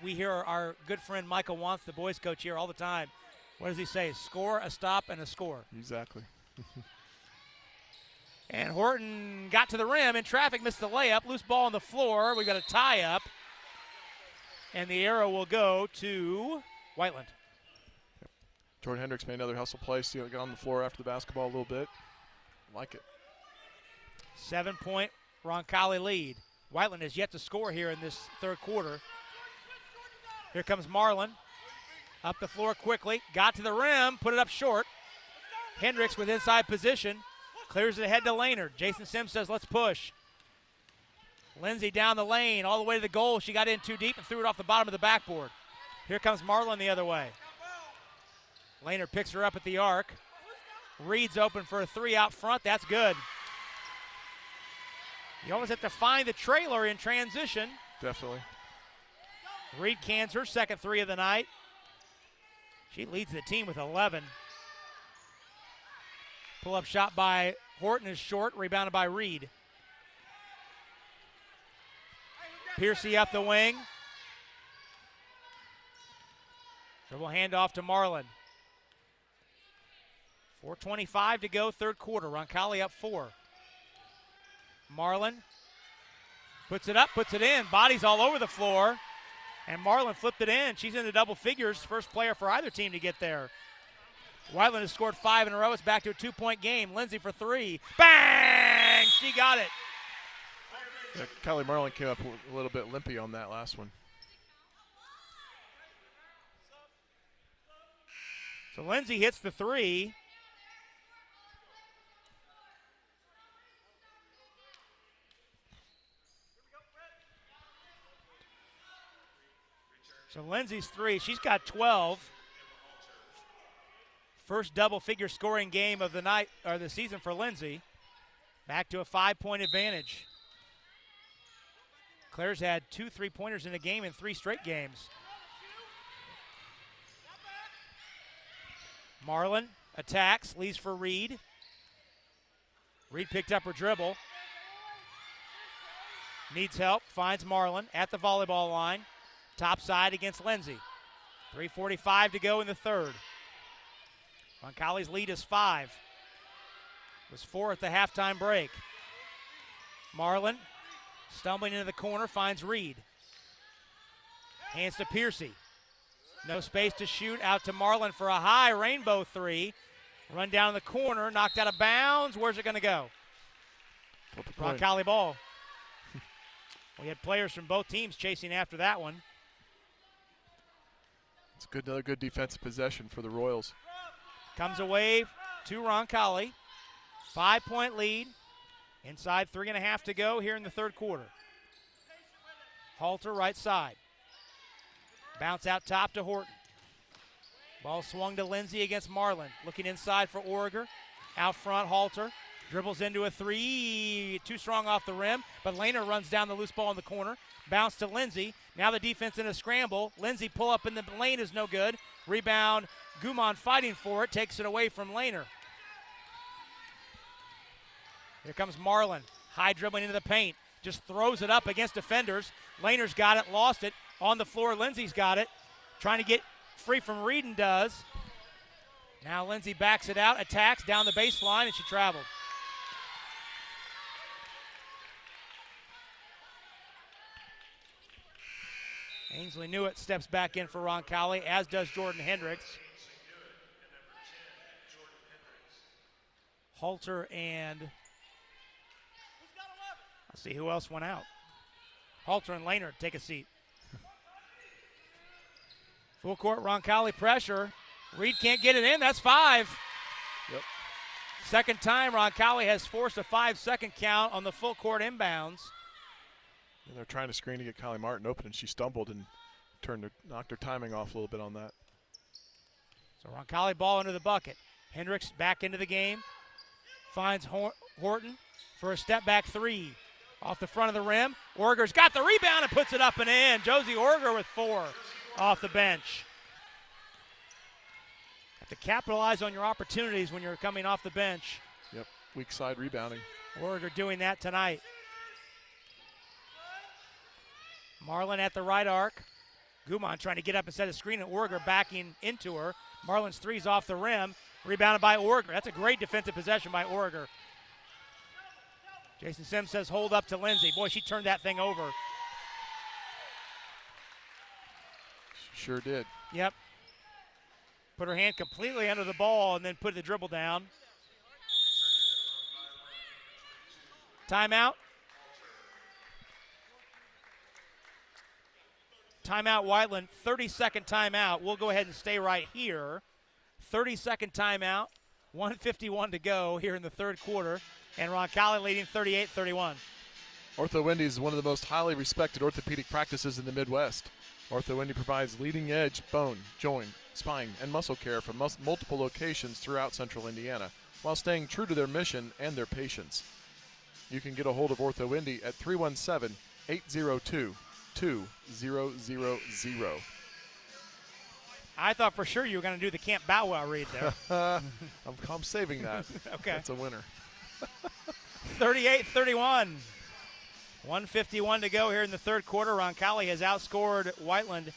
we hear our good friend Michael Wantz, the boys coach here all the time. What does he say? Score, a stop, and a score. Exactly. And Horton got to the rim in traffic, missed the layup. Loose ball on the floor. We got a tie up. And the arrow will go to Whiteland. Yep. Jordan Hendricks made another hustle play. See, got on the floor after the basketball a little bit. Like it. 7-point Roncalli lead. Whiteland has yet to score here in this third quarter. Here comes Marlin. Up the floor quickly. Got to the rim. Put it up short. Hendricks with inside position. Clears it ahead to Lehner. Jason Sims says, let's push. Lindsay down the lane all the way to the goal. She got in too deep and threw it off the bottom of the backboard. Here comes Marlin the other way. Lehner picks her up at the arc. Reed's open for a three out front. That's good. You always have to find the trailer in transition. Definitely. Reed cans her second three of the night. She leads the team with 11. Pull-up shot by Horton is short, rebounded by Reed. Piercy up the wing. Dribble handoff to Marlin. 4:25 to go, third quarter. Roncalli up 4. Marlin puts it up, puts it in. Bodies all over the floor. And Marlin flipped it in. She's into double figures. First player for either team to get there. Whiteland has scored 5 in a row. It's back to a 2-point game. Lindsay for 3. Bang! She got it. Yeah, Kylie Marlin came up a little bit limpy on that last one. So Lindsay hits the 3. So Lindsay's 3, she's got 12. First double-figure scoring game of the night or the season for Lindsay. Back to a 5-point advantage. Claire's had 2 3-pointers in a game in 3 straight games. Marlin attacks, leaves for Reed. Reed picked up her dribble. Needs help, finds Marlin at the volleyball line. Top side against Lindsay. 3:45 to go in the third. Roncalli's lead is 5. It was 4 at the halftime break. Marlin stumbling into the corner, finds Reed. Hands to Piercy. No space to shoot, out to Marlin for a high rainbow three. Run down the corner, knocked out of bounds. Where's it going to go? Roncalli ball. We had players from both teams chasing after that one. It's another good defensive possession for the Royals. Comes away to Roncalli. 5-point lead. Inside 3.5 to go here in the third quarter. Halter right side. Bounce out top to Horton. Ball swung to Lindsay against Marlin. Looking inside for Origer. Out front, Halter. Dribbles into a three. Too strong off the rim, but Lehner runs down the loose ball in the corner. Bounce to Lindsay. Now the defense in a scramble. Lindsay pull up in the lane is no good. Rebound. Gumon fighting for it. Takes it away from Lehner. Here comes Marlin. High dribbling into the paint. Just throws it up against defenders. Lehner's got it, lost it. On the floor, Lindsay's got it. Trying to get free from Reed and does. Now Lindsay backs it out, attacks down the baseline, and she traveled. Ainsley Newitt steps back in for Roncalli, as does Jordan Hendricks. Halter and let's see who else went out. Halter and Lehner take a seat. Full court Roncalli pressure. Reed can't get it in. That's 5. Yep. Second time Roncalli has forced a 5-second count on the full court inbounds. And they're trying to screen to get Kylie Martin open, and she stumbled and knocked her timing off a little bit on that. So Roncalli ball into the bucket. Hendricks back into the game. Finds Horton for a step back three. Off the front of the rim. Orger's got the rebound and puts it up and in. Josie Orger with 4 off the bench. Have to capitalize on your opportunities when you're coming off the bench. Yep, weak side rebounding. Orger doing that tonight. Marlin at the right arc. Gumon trying to get up and set a screen, and Orger backing into her. Marlin's three's off the rim. Rebounded by Orger. That's a great defensive possession by Orger. Jason Sims says hold up to Lindsay. Boy, she turned that thing over. Sure did. Yep. Put her hand completely under the ball and then put the dribble down. Timeout. Timeout, Whiteland. 30-second timeout. We'll go ahead and stay right here. 30-second timeout. 1:51 to go here in the third quarter. And Roncalli leading 38-31. Ortho Wendy is one of the most highly respected orthopedic practices in the Midwest. Ortho Wendy provides leading-edge bone, joint, spine, and muscle care from multiple locations throughout central Indiana, while staying true to their mission and their patients. You can get a hold of Ortho Wendy at 317-802-2000. I thought for sure you were going to do the Camp Bow Wow read there. I'm saving that. Okay. That's a winner. 38-31. 1:51 to go here in the third quarter. Roncalli has outscored Whiteland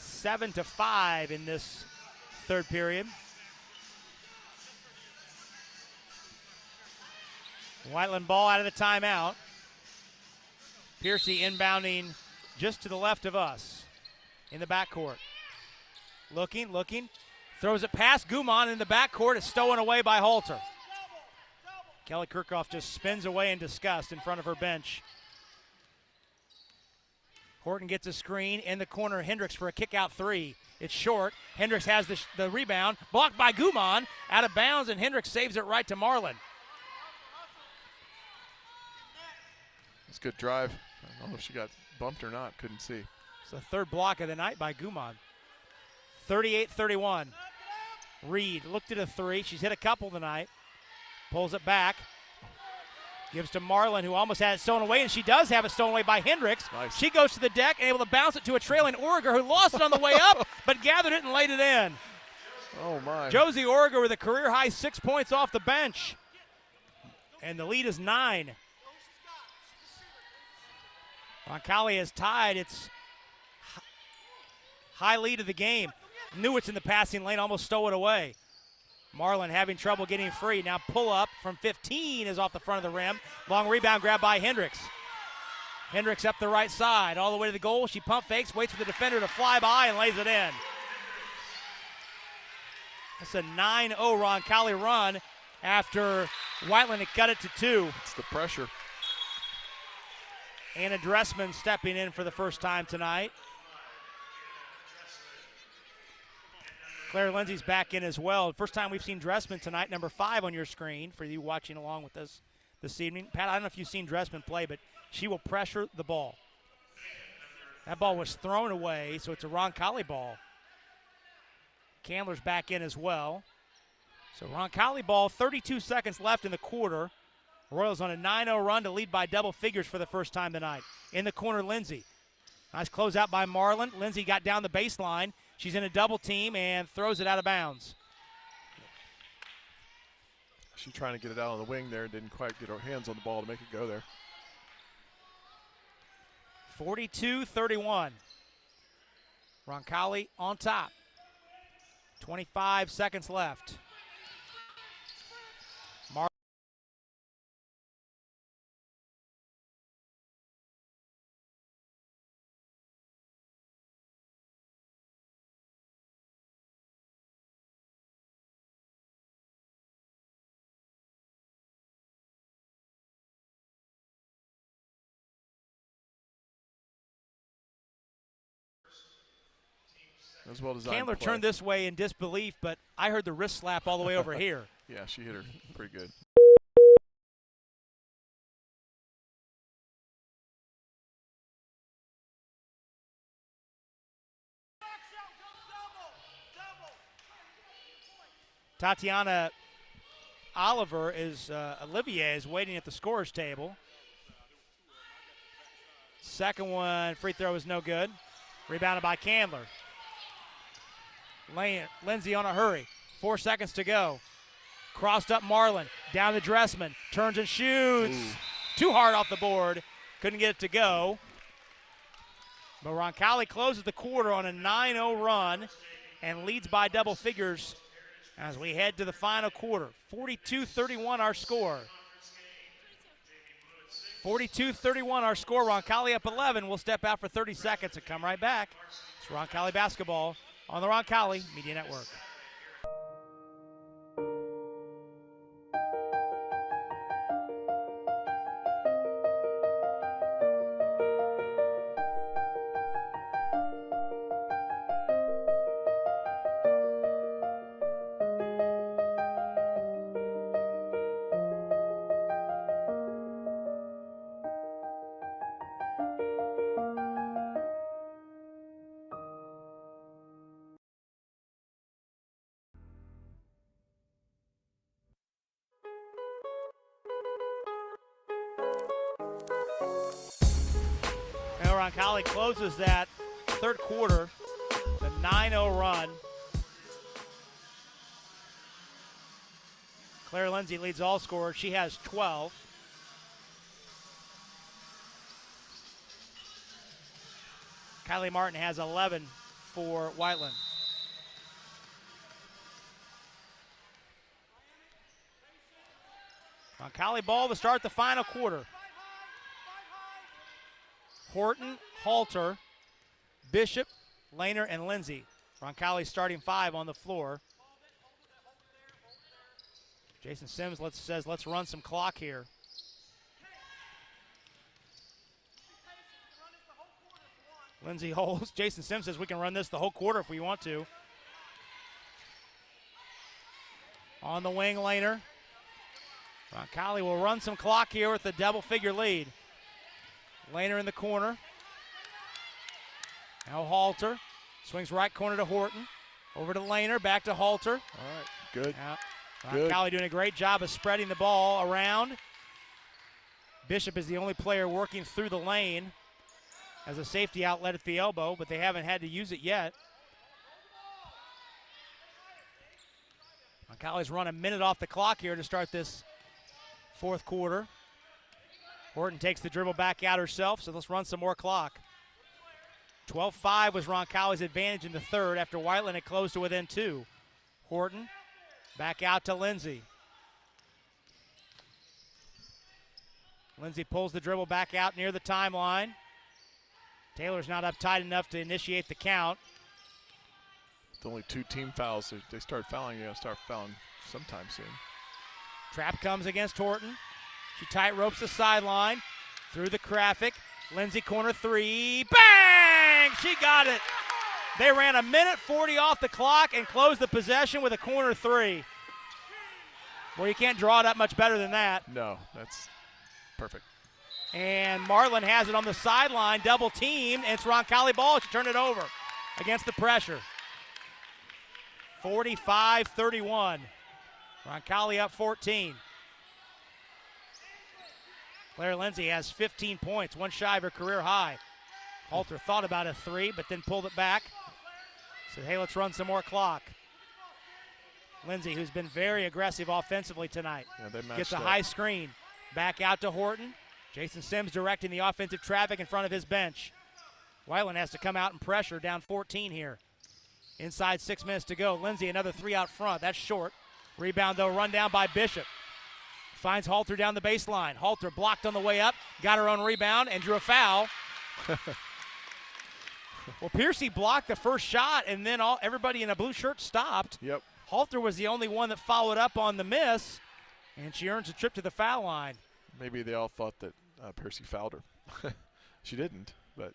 7-5 in this third period. Whiteland ball out of the timeout. Piercy inbounding just to the left of us in the backcourt. Looking, throws it past Gumon in the backcourt. It's stolen away by Halter. Kelly Kirchhoff just spins away in disgust in front of her bench. Horton gets a screen in the corner. Hendricks for a kick-out three. It's short. Hendricks has the rebound. Blocked by Gumon. Out of bounds, and Hendricks saves it right to Marlin. It's a good drive. I don't know if she got bumped or not. Couldn't see. It's the third block of the night by Gumon. 38-31. Reed looked at a three. She's hit a couple tonight. Pulls it back. Gives to Marlin, who almost had it stolen away, and she does have it stolen away by Hendricks. Nice. She goes to the deck and able to bounce it to a trailing Origer, who lost it on the way up, but gathered it and laid it in. Oh, my. Josie Origer with a career-high 6 points off the bench. And the lead is 9. Roncalli has tied its high lead of the game. Knew it's in the passing lane, almost stole it away. Marlin having trouble getting free. Now pull up from 15 is off the front of the rim. Long rebound grab by Hendricks. Hendricks up the right side, all the way to the goal. She pump fakes, waits for the defender to fly by and lays it in. That's a 9-0 Roncalli run after Whiteland had cut it to 2. It's the pressure. Anna Dressman stepping in for the first time tonight. Claire Lindsay's back in as well. First time we've seen Dressman tonight, number 5 on your screen for you watching along with us this evening. Pat, I don't know if you've seen Dressman play, but she will pressure the ball. That ball was thrown away, so it's a Roncalli ball. Candler's back in as well. So Roncalli ball, 32 seconds left in the quarter. Royals on a 9-0 run to lead by double figures for the first time tonight. In the corner, Lindsay. Nice closeout by Marlin. Lindsay got down the baseline. She's in a double team and throws it out of bounds. She's trying to get it out on the wing there and didn't quite get her hands on the ball to make it go there. 42-31. Roncalli on top. 25 seconds left. As well designed Candler play. turned this way in disbelief, but I heard the wrist slap all the way over here. Yeah, she hit her pretty good. Tatiana Olivier is waiting at the scorer's table. Second one, free throw is no good. Rebounded by Candler. Lindsay on a hurry. 4 seconds to go. Crossed up Marlin. Down to Dressman. Turns and shoots. Ooh. Too hard off the board. Couldn't get it to go. But Roncalli closes the quarter on a 9-0 run and leads by double figures as we head to the final quarter. 42-31 our score. 42-31 our score. Roncalli up 11. We'll step out for 30 seconds and come right back. It's Roncalli basketball on the Roncalli Media Network. Roncalli closes that third quarter, the 9-0 run. Claire Lindsay leads all scorers. She has 12. Kylie Martin has 11 for Whiteland. Roncalli ball to start the final quarter. Horton, Halter, Bishop, Lehner, and Lindsay. Roncalli's starting 5 on the floor. Jason Sims says, let's run some clock here. Lindsay holds. Jason Sims says we can run this the whole quarter if we want to. On the wing, Lehner. Roncalli will run some clock here with the double-figure lead. Lehner in the corner. Now Halter. Swings right corner to Horton. Over to Lehner, back to Halter. All right, good. Roncalli doing a great job of spreading the ball around. Bishop is the only player working through the lane as a safety outlet at the elbow, but they haven't had to use it yet. Roncalli's run a minute off the clock here to start this fourth quarter. Horton takes the dribble back out herself, so let's run some more clock. 12-5 was Roncalli's advantage in the third after Whiteland had closed to within 2. Horton back out to Lindsay. Lindsay pulls the dribble back out near the timeline. Taylor's not up tight enough to initiate the count. It's only 2 team fouls. They start fouling, start fouling sometime soon. Trap comes against Horton. She tight ropes the sideline through the graphic. Lindsay corner 3. Bang! She got it. They ran 1:40 off the clock and closed the possession with a corner 3. Well, you can't draw it up much better than that. No, that's perfect. And Marlin has it on the sideline, double teamed, and it's Roncalli ball. She turned it over against the pressure. 45-31. Roncalli up 14. Claire Lindsay has 15 points, one shy of her career high. Halter thought about a 3, but then pulled it back. Said, hey, let's run some more clock. Lindsay, who's been very aggressive offensively tonight, gets a high screen. Back out to Horton. Jason Sims directing the offensive traffic in front of his bench. Whiteland has to come out and pressure, down 14 here. Inside 6 minutes to go. Lindsay, another 3 out front. That's short. Rebound, though, run down by Bishop. Finds Halter down the baseline. Halter blocked on the way up, got her own rebound, and drew a foul. Well, Piercy blocked the first shot, and then everybody in a blue shirt stopped. Yep. Halter was the only one that followed up on the miss, and she earns a trip to the foul line. Maybe they all thought that Piercy fouled her. She didn't, but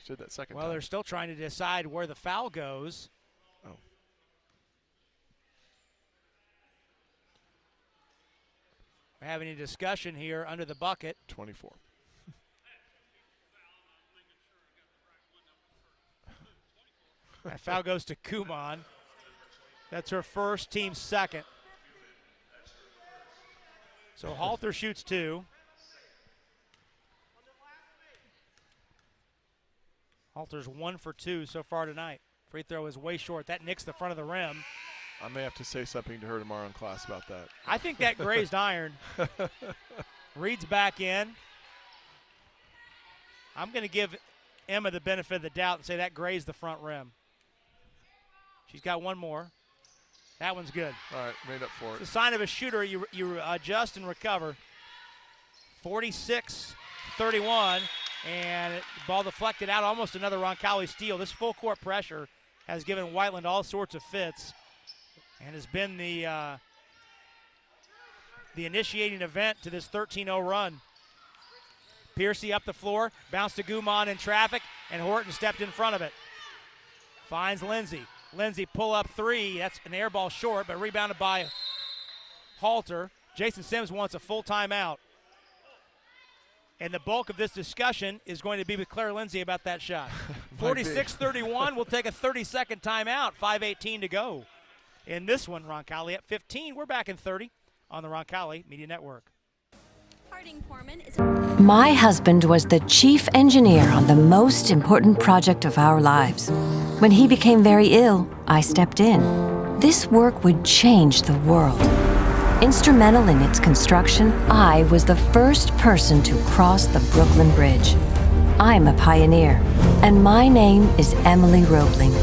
she did that second time. Well, they're still trying to decide where the foul goes. Oh. We're having a discussion here under the bucket. 24. That foul goes to Kumon. That's her first, team second. So Halter shoots 2. Halter's 1 for 2 so far tonight. Free throw is way short. That nicks the front of the rim. I may have to say something to her tomorrow in class about that. I think that grazed iron. Reed's back in. I'm going to give Emma the benefit of the doubt and say that grazed the front rim. She's got one more. That one's good. All right, made up for it. It's a sign of a shooter. You adjust and recover. 46-31, and the ball deflected out. Almost another Roncalli steal. This full court pressure has given Whiteland all sorts of fits and has been the initiating event to this 13-0 run. Piercy up the floor, bounced to Gumon in traffic, and Horton stepped in front of it. Finds Lindsay. Lindsay pull up 3. That's an air ball short, but rebounded by Halter. Jason Sims wants a full timeout. And the bulk of this discussion is going to be with Claire Lindsay about that shot. 46-31, we'll take a 30-second timeout, 5:18 to go. In this one, Roncalli at 15. We're back in 30 on the Roncalli Media Network. My husband was the chief engineer on the most important project of our lives. When he became very ill, I stepped in. This work would change the world. Instrumental in its construction, I was the first person to cross the Brooklyn Bridge. I'm a pioneer, and my name is Emily Roebling.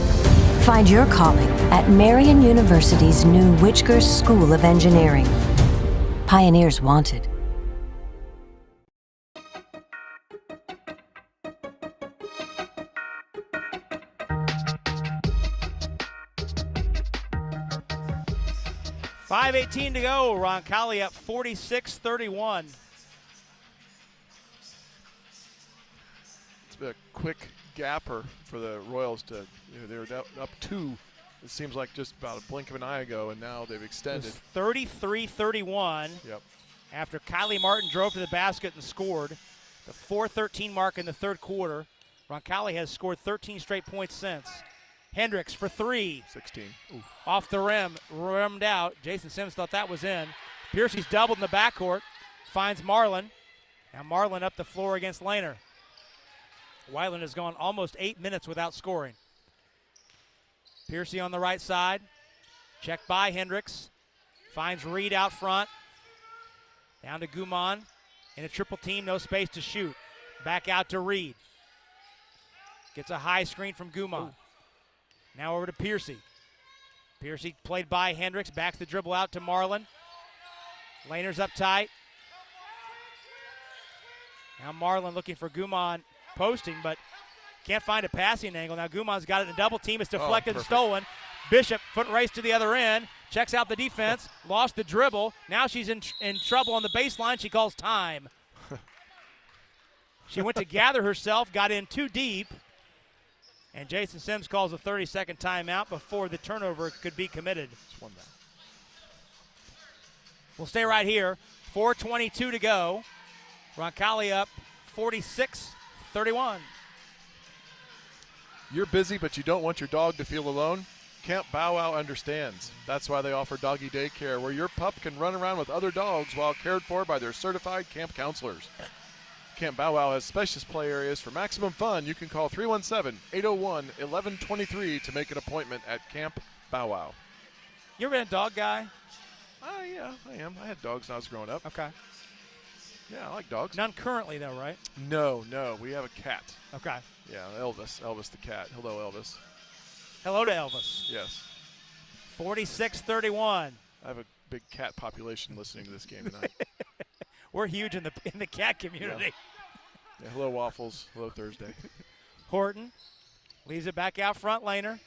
Find your calling at Marian University's new Whitger School of Engineering. Pioneers wanted. $5:18 to go. Roncalli up 46-31. It's been a quick gapper for the Royals to, they were up 2. It seems like just about a blink of an eye ago, and now they've extended. 33-31. Yep. After Kylie Martin drove to the basket and scored. The 4:13 mark in the third quarter. Roncalli has scored 13 straight points since. Hendricks for 3. 16. Ooh. Off the rim, rimmed out. Jason Sims thought that was in. Piercy's doubled in the backcourt. Finds Marlin. Now Marlin up the floor against Lehner. Whiteland has gone almost 8 minutes without scoring. Piercy on the right side. Checked by Hendricks. Finds Reed out front. Down to Guman in a triple team, no space to shoot. Back out to Reed. Gets a high screen from Guman. Now over to Piercy. Piercy played by Hendricks, backs the dribble out to Marlin. Laner's up tight. Now Marlin looking for Guman posting, but can't find a passing angle. Now Guman's got it in a double team. It's deflected and stolen. Bishop foot race to the other end. Checks out the defense. Lost the dribble. Now she's in trouble on the baseline. She calls time. She went to gather herself, got in too deep. And Jason Sims calls a 30-second timeout before the turnover could be committed. We'll stay right here. 4:22 to go. Roncalli up 46-31. You're busy, but you don't want your dog to feel alone? Camp Bow Wow understands. That's why they offer doggy daycare, where your pup can run around with other dogs while cared for by their certified camp counselors. Camp Bow Wow has spacious play areas for maximum fun. You can call 317-801-1123 to make an appointment at Camp Bow Wow. You ever been a dog guy? Yeah, I am. I had dogs when I was growing up. Okay. Yeah, I like dogs. None currently, though, right? No. We have a cat. Okay. Yeah, Elvis the cat. Hello, Elvis. Hello to Elvis. Yes. 46-31. I have a big cat population listening to this game tonight. We're huge in the cat community. Yeah, hello, Waffles. Hello, Thursday. Horton leaves it back out front, Laner.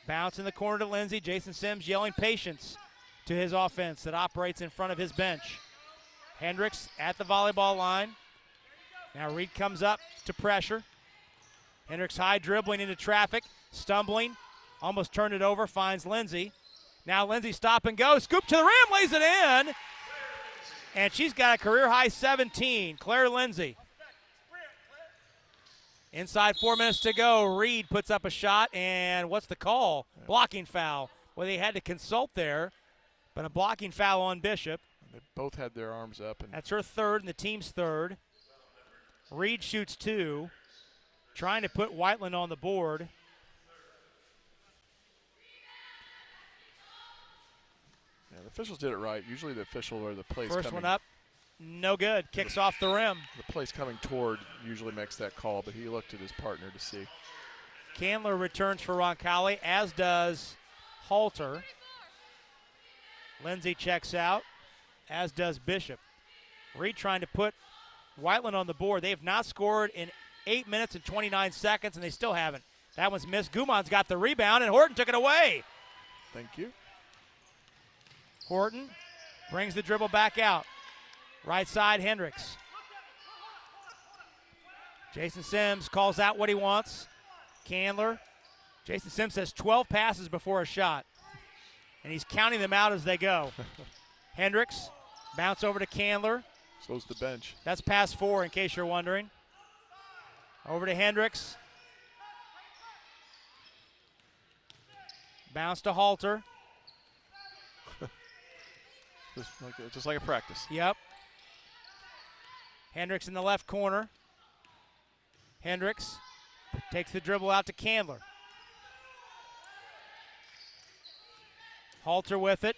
Bounce in the corner to Lindsay. Jason Sims yelling patience to his offense that operates in front of his bench. Hendricks at the volleyball line. Now Reed comes up to pressure. Hendricks high dribbling into traffic, stumbling, almost turned it over, finds Lindsay. Now Lindsay stop and go, scoop to the rim, lays it in. And she's got a career-high 17, Claire Lindsay. Inside 4 minutes to go, Reed puts up a shot, and what's the call? Blocking foul. Well, they had to consult there, but a blocking foul on Bishop. They both had their arms up. And that's her third and the team's third. Reed shoots 2, trying to put Whiteland on the board. Yeah, the officials did it right. Usually the official or the place First coming. one up, no good. Kicks off the rim. The place coming toward usually makes that call, but he looked at his partner to see. Candler returns for Roncalli, as does Halter. Lindsay checks out, as does Bishop. Reed trying to put Whiteland on the board. They have not scored in 8 minutes and 29 seconds, and they still haven't. That one's missed. Guman's got the rebound, and Horton took it away. Thank you. Horton brings the dribble back out. Right side, Hendricks. Jason Sims calls out what he wants. Candler. Jason Sims has 12 passes before a shot, and he's counting them out as they go. Hendricks, bounce over to Candler. So's the bench. That's pass 4, in case you're wondering. Over to Hendricks. Bounce to Halter. Just like a practice. Yep. Hendricks in the left corner. Hendricks takes the dribble out to Candler. Halter with it.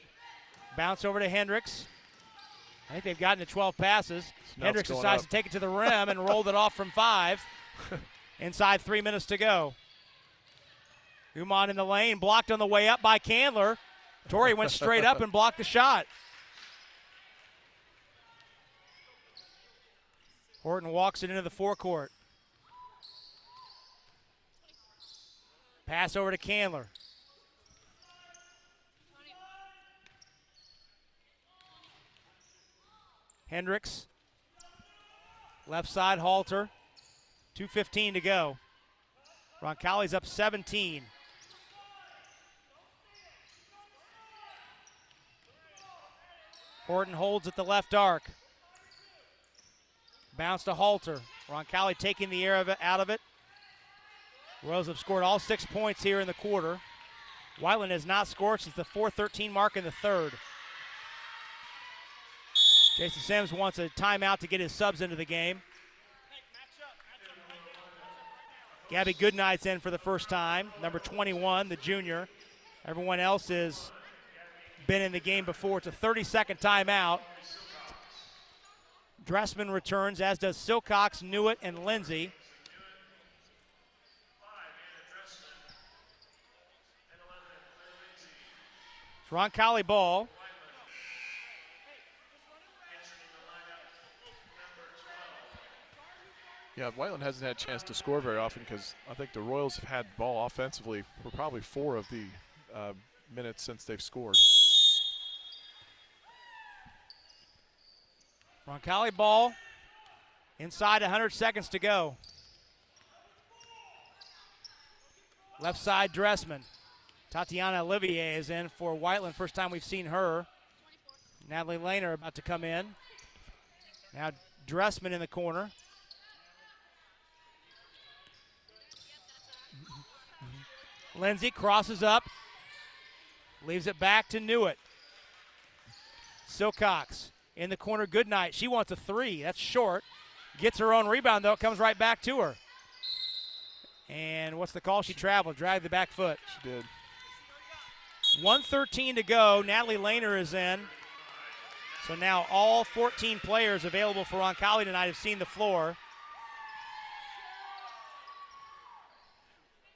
Bounce over to Hendricks. I think they've gotten to 12 passes. Hendricks decides to take it to the rim and rolled it off from 5. Inside 3 minutes to go. Guman in the lane, blocked on the way up by Candler. Torrey went straight up and blocked the shot. Horton walks it into the forecourt. Pass over to Candler. Hendricks. Left side, Halter. 2:15 to go. Roncalli's up 17. Horton holds at the left arc. Bounce to Halter. Roncalli taking the air out of it. Royals have scored all 6 points here in the quarter. Whiteland has not scored since the 4:13 mark in the third. Jason Sims wants a timeout to get his subs into the game. Gabby Goodnight's in for the first time, number 21, the junior. Everyone else has been in the game before. It's a 30-second timeout. Dressman returns, as does Silcox, Newitt, and Lindsay. It's Roncalli ball. Yeah, Whiteland hasn't had a chance to score very often because I think the Royals have had ball offensively for probably 4 of the minutes since they've scored. Roncalli ball. Inside 100 seconds to go. Left side, Dressman. Tatiana Olivier is in for Whiteland. First time we've seen her. Natalie Lehner about to come in. Now Dressman in the corner. Lindsay crosses up. Leaves it back to Newitt. Silcox in the corner, Goodnight. She wants a 3. That's short. Gets her own rebound, though. It comes right back to her. And what's the call? She traveled, dragged the back foot. She did. 1:13 to go. Natalie Lehner is in. So now all 14 players available for Roncalli tonight have seen the floor.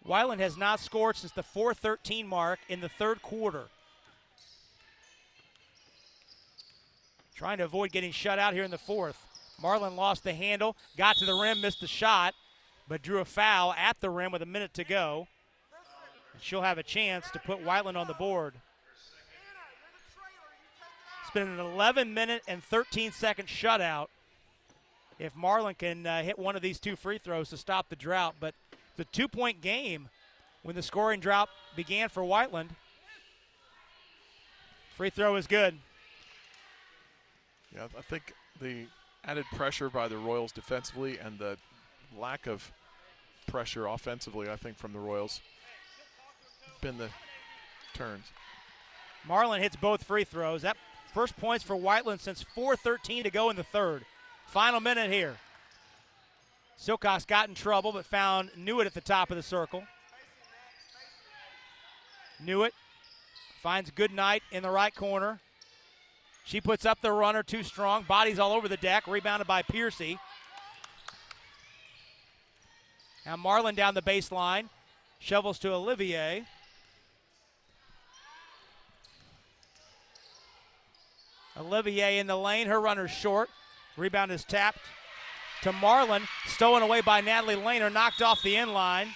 Whiteland has not scored since the 4:13 mark in the third quarter. Trying to avoid getting shut out here in the fourth. Marlin lost the handle, got to the rim, missed the shot, but drew a foul at the rim with a minute to go. And she'll have a chance to put Whiteland on the board. It's been an 11-minute and 13-second shutout. If Marlin can hit one of these 2 free throws to stop the drought, but the 2-point game when the scoring drought began for Whiteland. Free throw is good. Yeah, I think the added pressure by the Royals defensively and the lack of pressure offensively, I think, from the Royals been the turns. Marlin hits both free throws. That first points for Whiteland since 4:13 to go in the third. Final minute here. Silcox got in trouble but found Newitt at the top of the circle. Newitt finds Goodnight in the right corner. She puts up the runner, too strong. Bodies all over the deck, rebounded by Piercy. Now Marlin down the baseline. Shovels to Olivier. Olivier in the lane. Her runner's short. Rebound is tapped to Marlin. Stolen away by Natalie Lehner. Knocked off the end line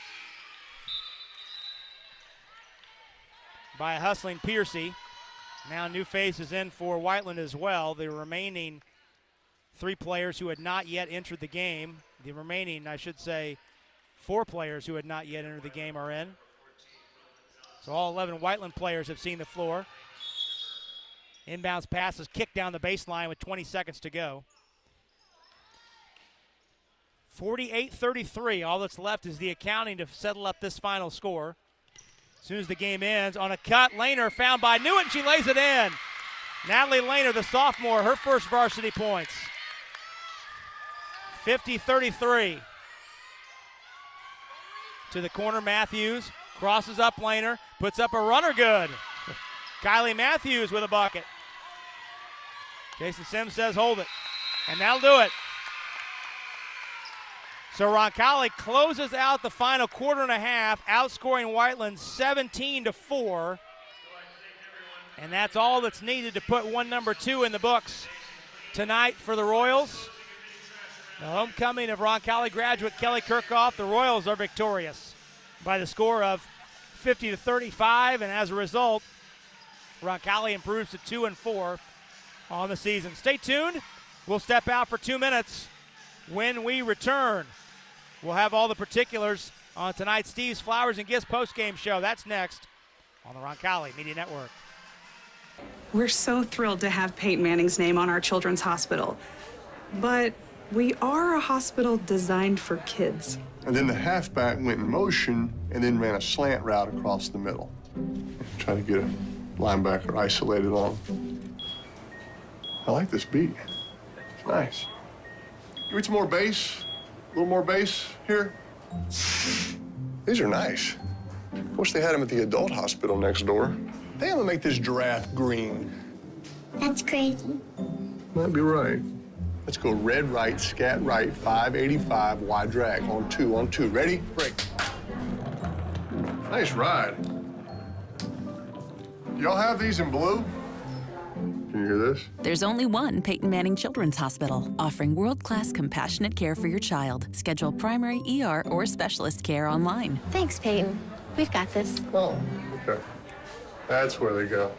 by a hustling Piercy. Now new face is in for Whiteland as well. The remaining 3 players who had not yet entered the game, the remaining, I should say, 4 players who had not yet entered the game are in. So all 11 Whiteland players have seen the floor. Inbounds pass is kicked down the baseline with 20 seconds to go. 48-33. All that's left is the accounting to settle up this final score. As soon as the game ends, on a cut, Lehner found by Newitt, and she lays it in. Natalie Lehner, the sophomore, her first varsity points. 50-33. To the corner, Matthews crosses up Lehner, puts up a runner, good. Kylie Matthews with a bucket. Jason Sims says hold it, and that'll do it. So Roncalli closes out the final quarter and a half, outscoring Whiteland 17-4. And that's all that's needed to put number 2 in the books tonight for the Royals. The homecoming of Roncalli graduate Kelly Kirchhoff. The Royals are victorious by the score of 50-35, and as a result, Roncalli improves to 2-4 on the season. Stay tuned. We'll step out for 2 minutes. When we return, we'll have all the particulars on tonight's Steve's Flowers and Gifts postgame show. That's next on the Roncalli Media Network. We're so thrilled to have Peyton Manning's name on our children's hospital. But we are a hospital designed for kids. And then the halfback went in motion and then ran a slant route across the middle. Try to get a linebacker isolated on. I like this beat. It's nice. Give me some more bass. A little more bass here. These are nice. Wish they had them at the adult hospital next door. They gonna make this giraffe green. That's crazy. Might be right. Let's go red right, scat right, 585, wide drag. On two. Ready? Break. Nice ride. Y'all have these in blue? Can you hear this? There's only one Peyton Manning Children's Hospital, offering world-class compassionate care for your child. Schedule primary ER or specialist care online. Thanks, Peyton. We've got this. Oh, okay. That's where they go.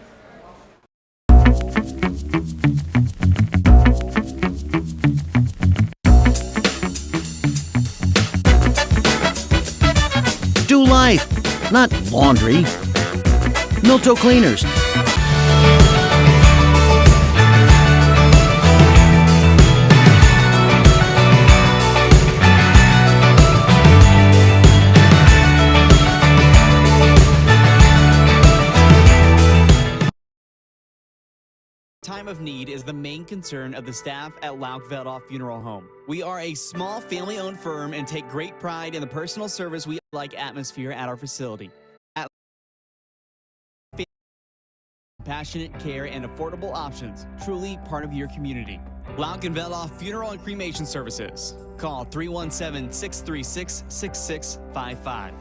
Do life, not laundry. Milto Cleaners. Time of need is the main concern of the staff at Lauk Veldoff Funeral Home. We are a small family-owned firm and take great pride in the personal service we like atmosphere at our facility. At compassionate care and affordable options, truly part of your community. Lauk and Veldoff Funeral and Cremation Services. Call 317-636-6655.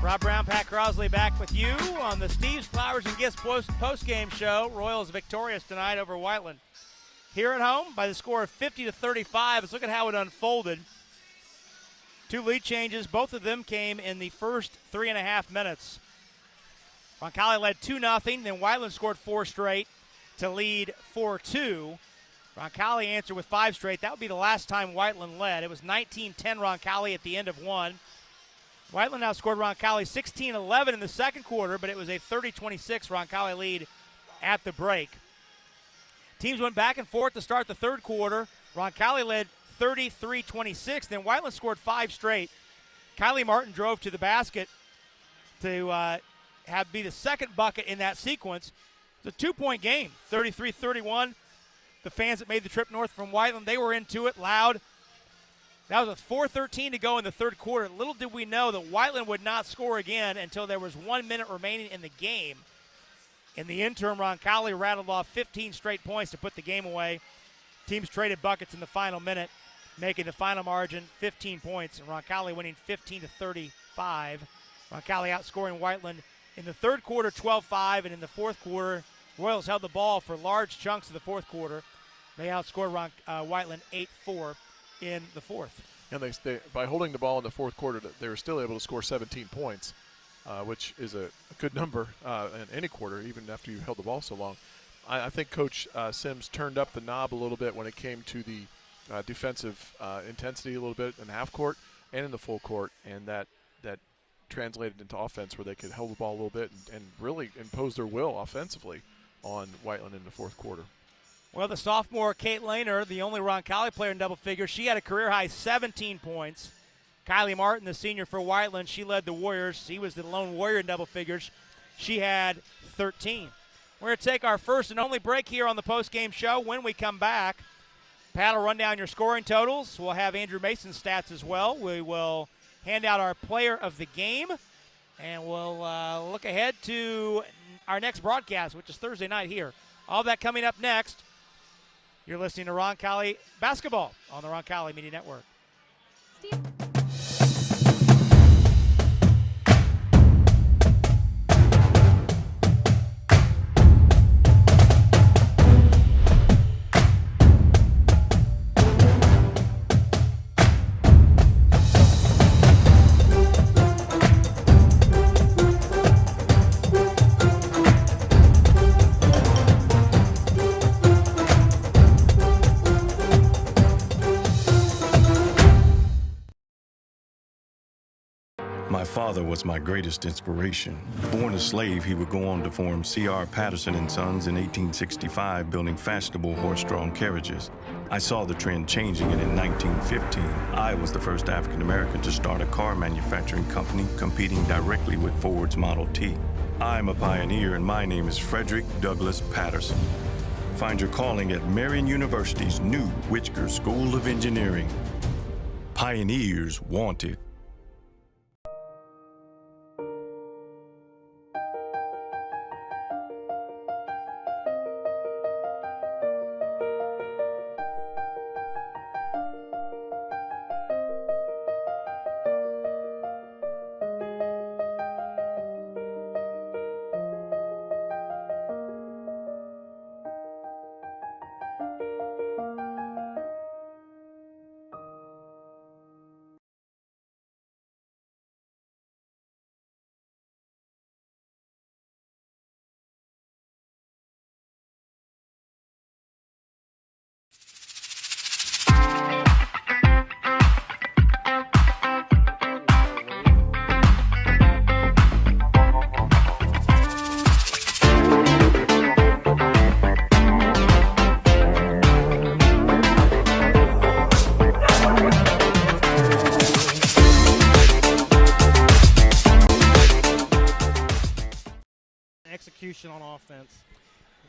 Rob Brown, Pat Crosley back with you on the Steve's Flowers and Gifts post-game show. Royals victorious tonight over Whiteland. Here at home by the score of 50-35. Let's look at how it unfolded. Two lead changes. Both of them came in the first 3.5 minutes. Roncalli led 2-0. Then Whiteland scored 4 straight to lead 4-2. Roncalli answered with 5 straight. That would be the last time Whiteland led. It was 19-10 Roncalli at the end of 1. Whiteland outscored Roncalli 16-11 in the second quarter, but it was a 30-26 Roncalli lead at the break. Teams went back and forth to start the third quarter. Roncalli led 33-26. Then Whiteland scored 5 straight. Kylie Martin drove to the basket to be the second bucket in that sequence. It's a 2-point game, 33-31. The fans that made the trip north from Whiteland, they were into it loud. That was with 4:13 to go in the third quarter. Little did we know that Whiteland would not score again until there was 1 minute remaining in the game. In the interim, Roncalli rattled off 15 straight points to put the game away. Teams traded buckets in the final minute, making the final margin 15 points, and Roncalli winning 15-35. Roncalli outscoring Whiteland in the third quarter 12-5, and in the fourth quarter, Royals held the ball for large chunks of the fourth quarter. They outscored Whiteland 8-4. In the fourth. And they by holding the ball in the fourth quarter, they were still able to score 17 points, which is a good number in any quarter, even after you held the ball so long. I think Coach Sims turned up the knob a little bit when it came to the defensive intensity a little bit in half court and in the full court, and that translated into offense where they could hold the ball a little bit and really impose their will offensively on Whiteland in the fourth quarter. Well, the sophomore Kate Lehner, the only Roncalli player in double figures, she had a career-high 17 points. Kylie Martin, the senior for Whiteland, she led the Warriors. She was the lone Warrior in double figures. She had 13. We're going to take our first and only break here on the post-game show. When we come back, Pat will run down your scoring totals. We'll have Andrew Mason's stats as well. We will hand out our player of the game, and we'll look ahead to our next broadcast, which is Thursday night here. All that coming up next. You're listening to Roncalli Basketball on the Roncalli Media Network. Steve. My father was my greatest inspiration. Born a slave, he would go on to form C.R. Patterson and Sons in 1865, building fashionable horse-drawn carriages. I saw the trend changing, and in 1915, I was the first African-American to start a car manufacturing company competing directly with Ford's Model T. I'm a pioneer, and my name is Frederick Douglass Patterson. Find your calling at Marion University's new Whitsker School of Engineering. Pioneers want it. Execution on offense.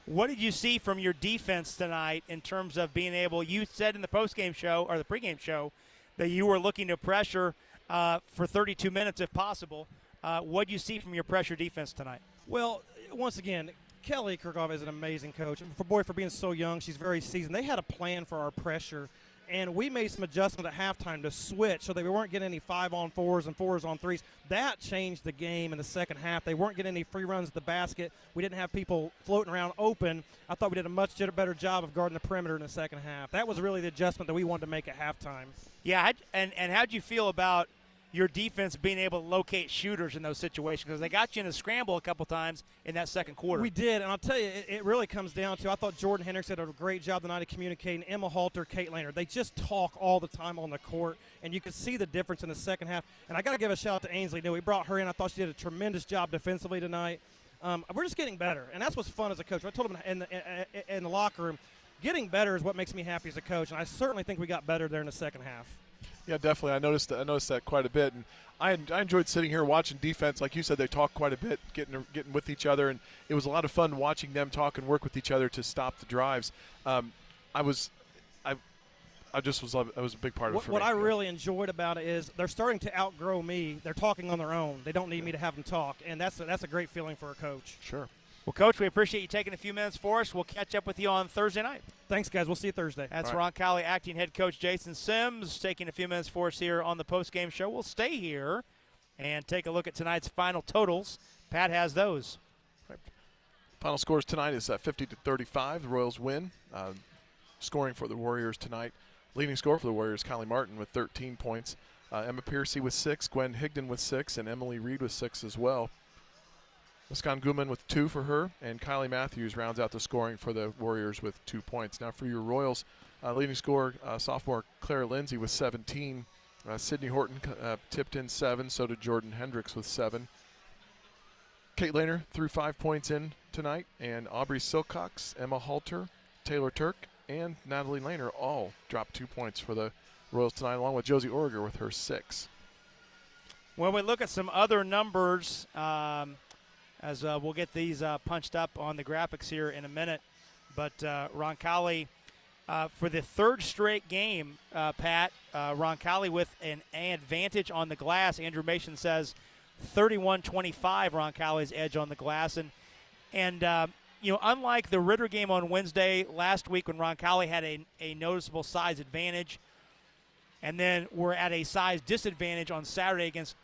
What did you see from your defense tonight in terms of being able? You said in the postgame show or the pregame show that you were looking to pressure for 32 minutes if possible. What did you see from your pressure defense tonight? Well, once again, Kelly Kirchhoff is an amazing coach. For being so young, she's very seasoned. They had a plan for our pressure, and we made some adjustments at halftime to switch so that we weren't getting any 5-on-4s and 4s-on-3s. That changed the game in the second half. They weren't getting any free runs at the basket. We didn't have people floating around open. I thought we did a much better job of guarding the perimeter in the second half. That was really the adjustment that we wanted to make at halftime. Yeah, and how'd you feel about your defense being able to locate shooters in those situations? Because they got you in a scramble a couple times in that second quarter. We did, and I'll tell you, it really comes down to, I thought Jordan Hendricks did a great job tonight of communicating. Emma Halter, Kate Lehner, they just talk all the time on the court, and you could see the difference in the second half. And I got to give a shout out to Ainsley New. We brought her in. I thought she did a tremendous job defensively tonight. We're just getting better, and that's what's fun as a coach. I told them in the locker room, getting better is what makes me happy as a coach, and I certainly think we got better there in the second half. Yeah, definitely. I noticed that quite a bit, and I enjoyed sitting here watching defense. Like you said, they talk quite a bit, getting with each other, and it was a lot of fun watching them talk and work with each other to stop the drives. I was a big part of it for me. What I really enjoyed about it is they're starting to outgrow me. They're talking on their own. They don't need me to have them talk, and that's a great feeling for a coach. Sure. Well, Coach, we appreciate you taking a few minutes for us. We'll catch up with you on Thursday night. Thanks, guys. We'll see you Thursday. That's Roncalli acting head coach Jason Sims taking a few minutes for us here on the postgame show. We'll stay here and take a look at tonight's final totals. Pat has those. Final scores tonight is 50-35. The Royals win. Scoring for the Warriors tonight. Leading scorer for the Warriors, Kylie Martin with 13 points. Emma Piercy with 6, Gwen Higdon with 6, and Emily Reed with 6 as well. Muskan Guman with 2 for her, and Kylie Matthews rounds out the scoring for the Warriors with 2 points. Now for your Royals, leading scorer, sophomore Claire Lindsay with 17. Sydney Horton tipped in 7, so did Jordan Hendricks with 7. Kate Lehner threw 5 points in tonight, and Aubrey Silcox, Emma Halter, Taylor Turk, and Natalie Lehner all dropped 2 points for the Royals tonight, along with Josie Origer with her 6. When we look at some other numbers, as we'll get these punched up on the graphics here in a minute. But Roncalli, for the third straight game, Pat, Roncalli with an advantage on the glass. Andrew Mason says 31-25 Roncalli's edge on the glass. And unlike the Ritter game on Wednesday last week when Roncalli had a noticeable size advantage, and then we're at a size disadvantage on Saturday against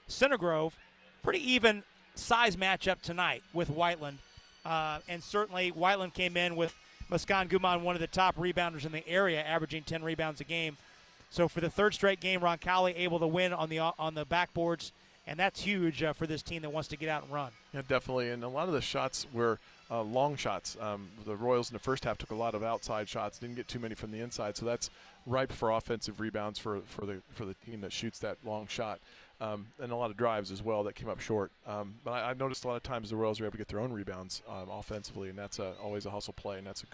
Center Grove, pretty even size matchup tonight with Whiteland. And certainly Whiteland came in with Muskan Guman, one of the top rebounders in the area, averaging 10 rebounds a game. So for the third straight game, Roncalli able to win on the backboards, and that's huge for this team that wants to get out and run. Yeah, definitely. And a lot of the shots were long shots. The Royals in the first half took a lot of outside shots, didn't get too many from the inside. So that's ripe for offensive rebounds for the team that shoots that long shot. And a lot of drives as well that came up short. But I noticed a lot of times the Royals were able to get their own rebounds offensively, and that's always a hustle play, and that's a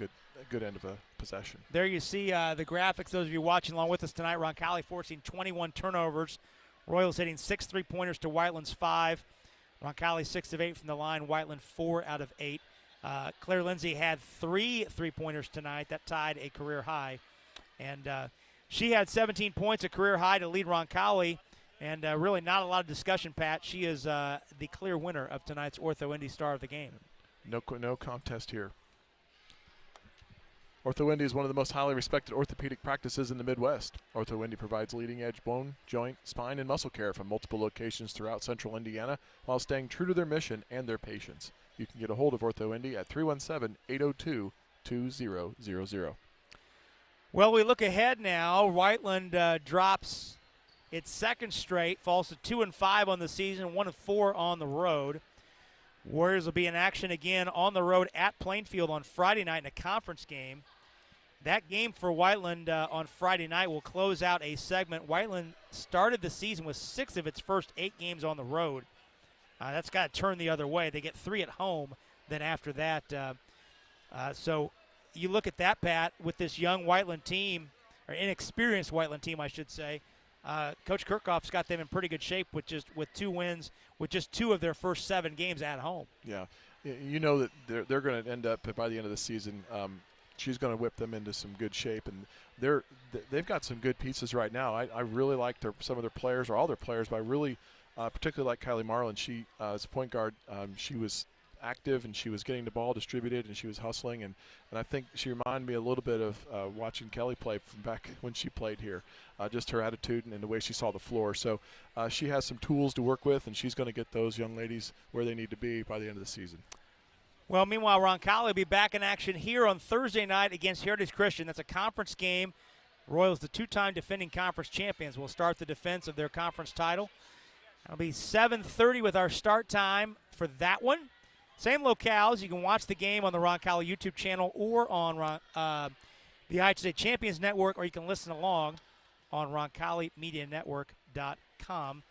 good end of a possession. There you see the graphics. Those of you watching along with us tonight, Roncalli forcing 21 turnovers. Royals hitting 6 3-pointers to Whiteland's 5. Roncalli 6 of 8 from the line. Whiteland 4 out of 8. Claire Lindsay had 3 3-pointers tonight. That tied a career high. And She had 17 points, a career high, to lead Roncalli, and really not a lot of discussion, Pat. She is the clear winner of tonight's Ortho Indy Star of the game. No contest here. Ortho Indy is one of the most highly respected orthopedic practices in the Midwest. Ortho Indy provides leading-edge bone, joint, spine, and muscle care from multiple locations throughout central Indiana while staying true to their mission and their patients. You can get a hold of Ortho Indy at 317-802-2000. Well, we look ahead now. Whiteland drops its second straight, falls to 2-5 on the season, 1-4 on the road. Warriors will be in action again on the road at Plainfield on Friday night in a conference game. That game for Whiteland on Friday night will close out a segment. Whiteland started the season with 6 of its first 8 games on the road. That's got to turn the other way. They get 3 at home. Then after that, so you look at that, Pat, with this young Whiteland team, or inexperienced Whiteland team, I should say. Coach Kirchhoff's got them in pretty good shape with 2 wins, with just 2 of their first 7 games at home. Yeah, you know that they're going to end up by the end of the season. She's going to whip them into some good shape, and they've got some good pieces right now. I really like some of their players, or all their players, but I really particularly like Kylie Marlin. She, as a point guard, she was active and she was getting the ball distributed and she was hustling, and I think she reminded me a little bit of watching Kelly play from back when she played here, just her attitude and the way she saw the floor. So she has some tools to work with, and she's going to get those young ladies where they need to be by the end of the season. Well, meanwhile, Roncalli will be back in action here on Thursday night against Heritage Christian. That's a conference game. Royals, the 2-time defending conference champions, will start the defense of their conference title. It'll be 7:30 with our start time for that one. Same locales. You can watch the game on the Roncalli YouTube channel or on the IHSA Champions Network, or you can listen along on RoncalliMediaNetwork.com.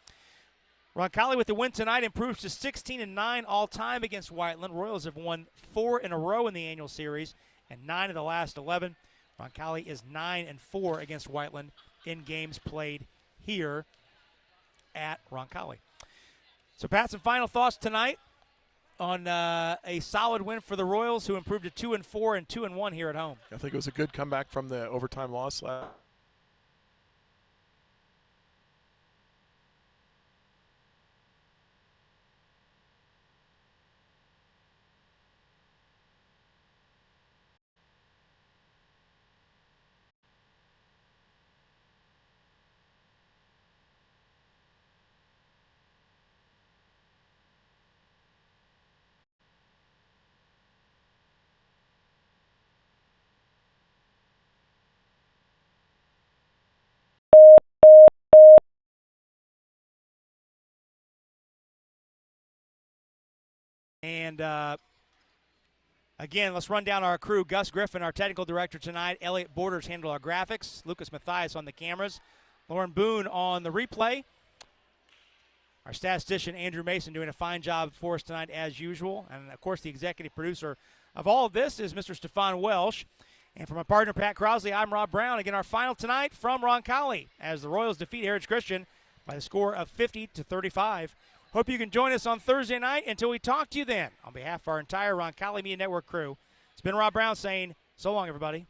Roncalli with the win tonight improves to 16-9 all-time against Whiteland. Royals have won 4 in a row in the annual series and 9 of the last 11. Roncalli is 9-4 against Whiteland in games played here at Roncalli. So, Pat, some final thoughts tonight on a solid win for the Royals, who improved to 2-4 and 2-1 here at home. I think it was a good comeback from the overtime loss last. And again, let's run down our crew. Gus Griffin, our technical director tonight. Elliot Borders handle our graphics. Lucas Mathias on the cameras. Lauren Boone on the replay. Our statistician, Andrew Mason, doing a fine job for us tonight as usual. And, of course, the executive producer of all of this is Mr. Stefan Welsh. And from my partner, Pat Crosley, I'm Rob Brown. Again, our final tonight from Roncalli as the Royals defeat Heritage Christian by the score of 50-35. Hope you can join us on Thursday night. Until we talk to you then, on behalf of our entire Roncalli Media Network crew, it's been Rob Brown saying so long, everybody.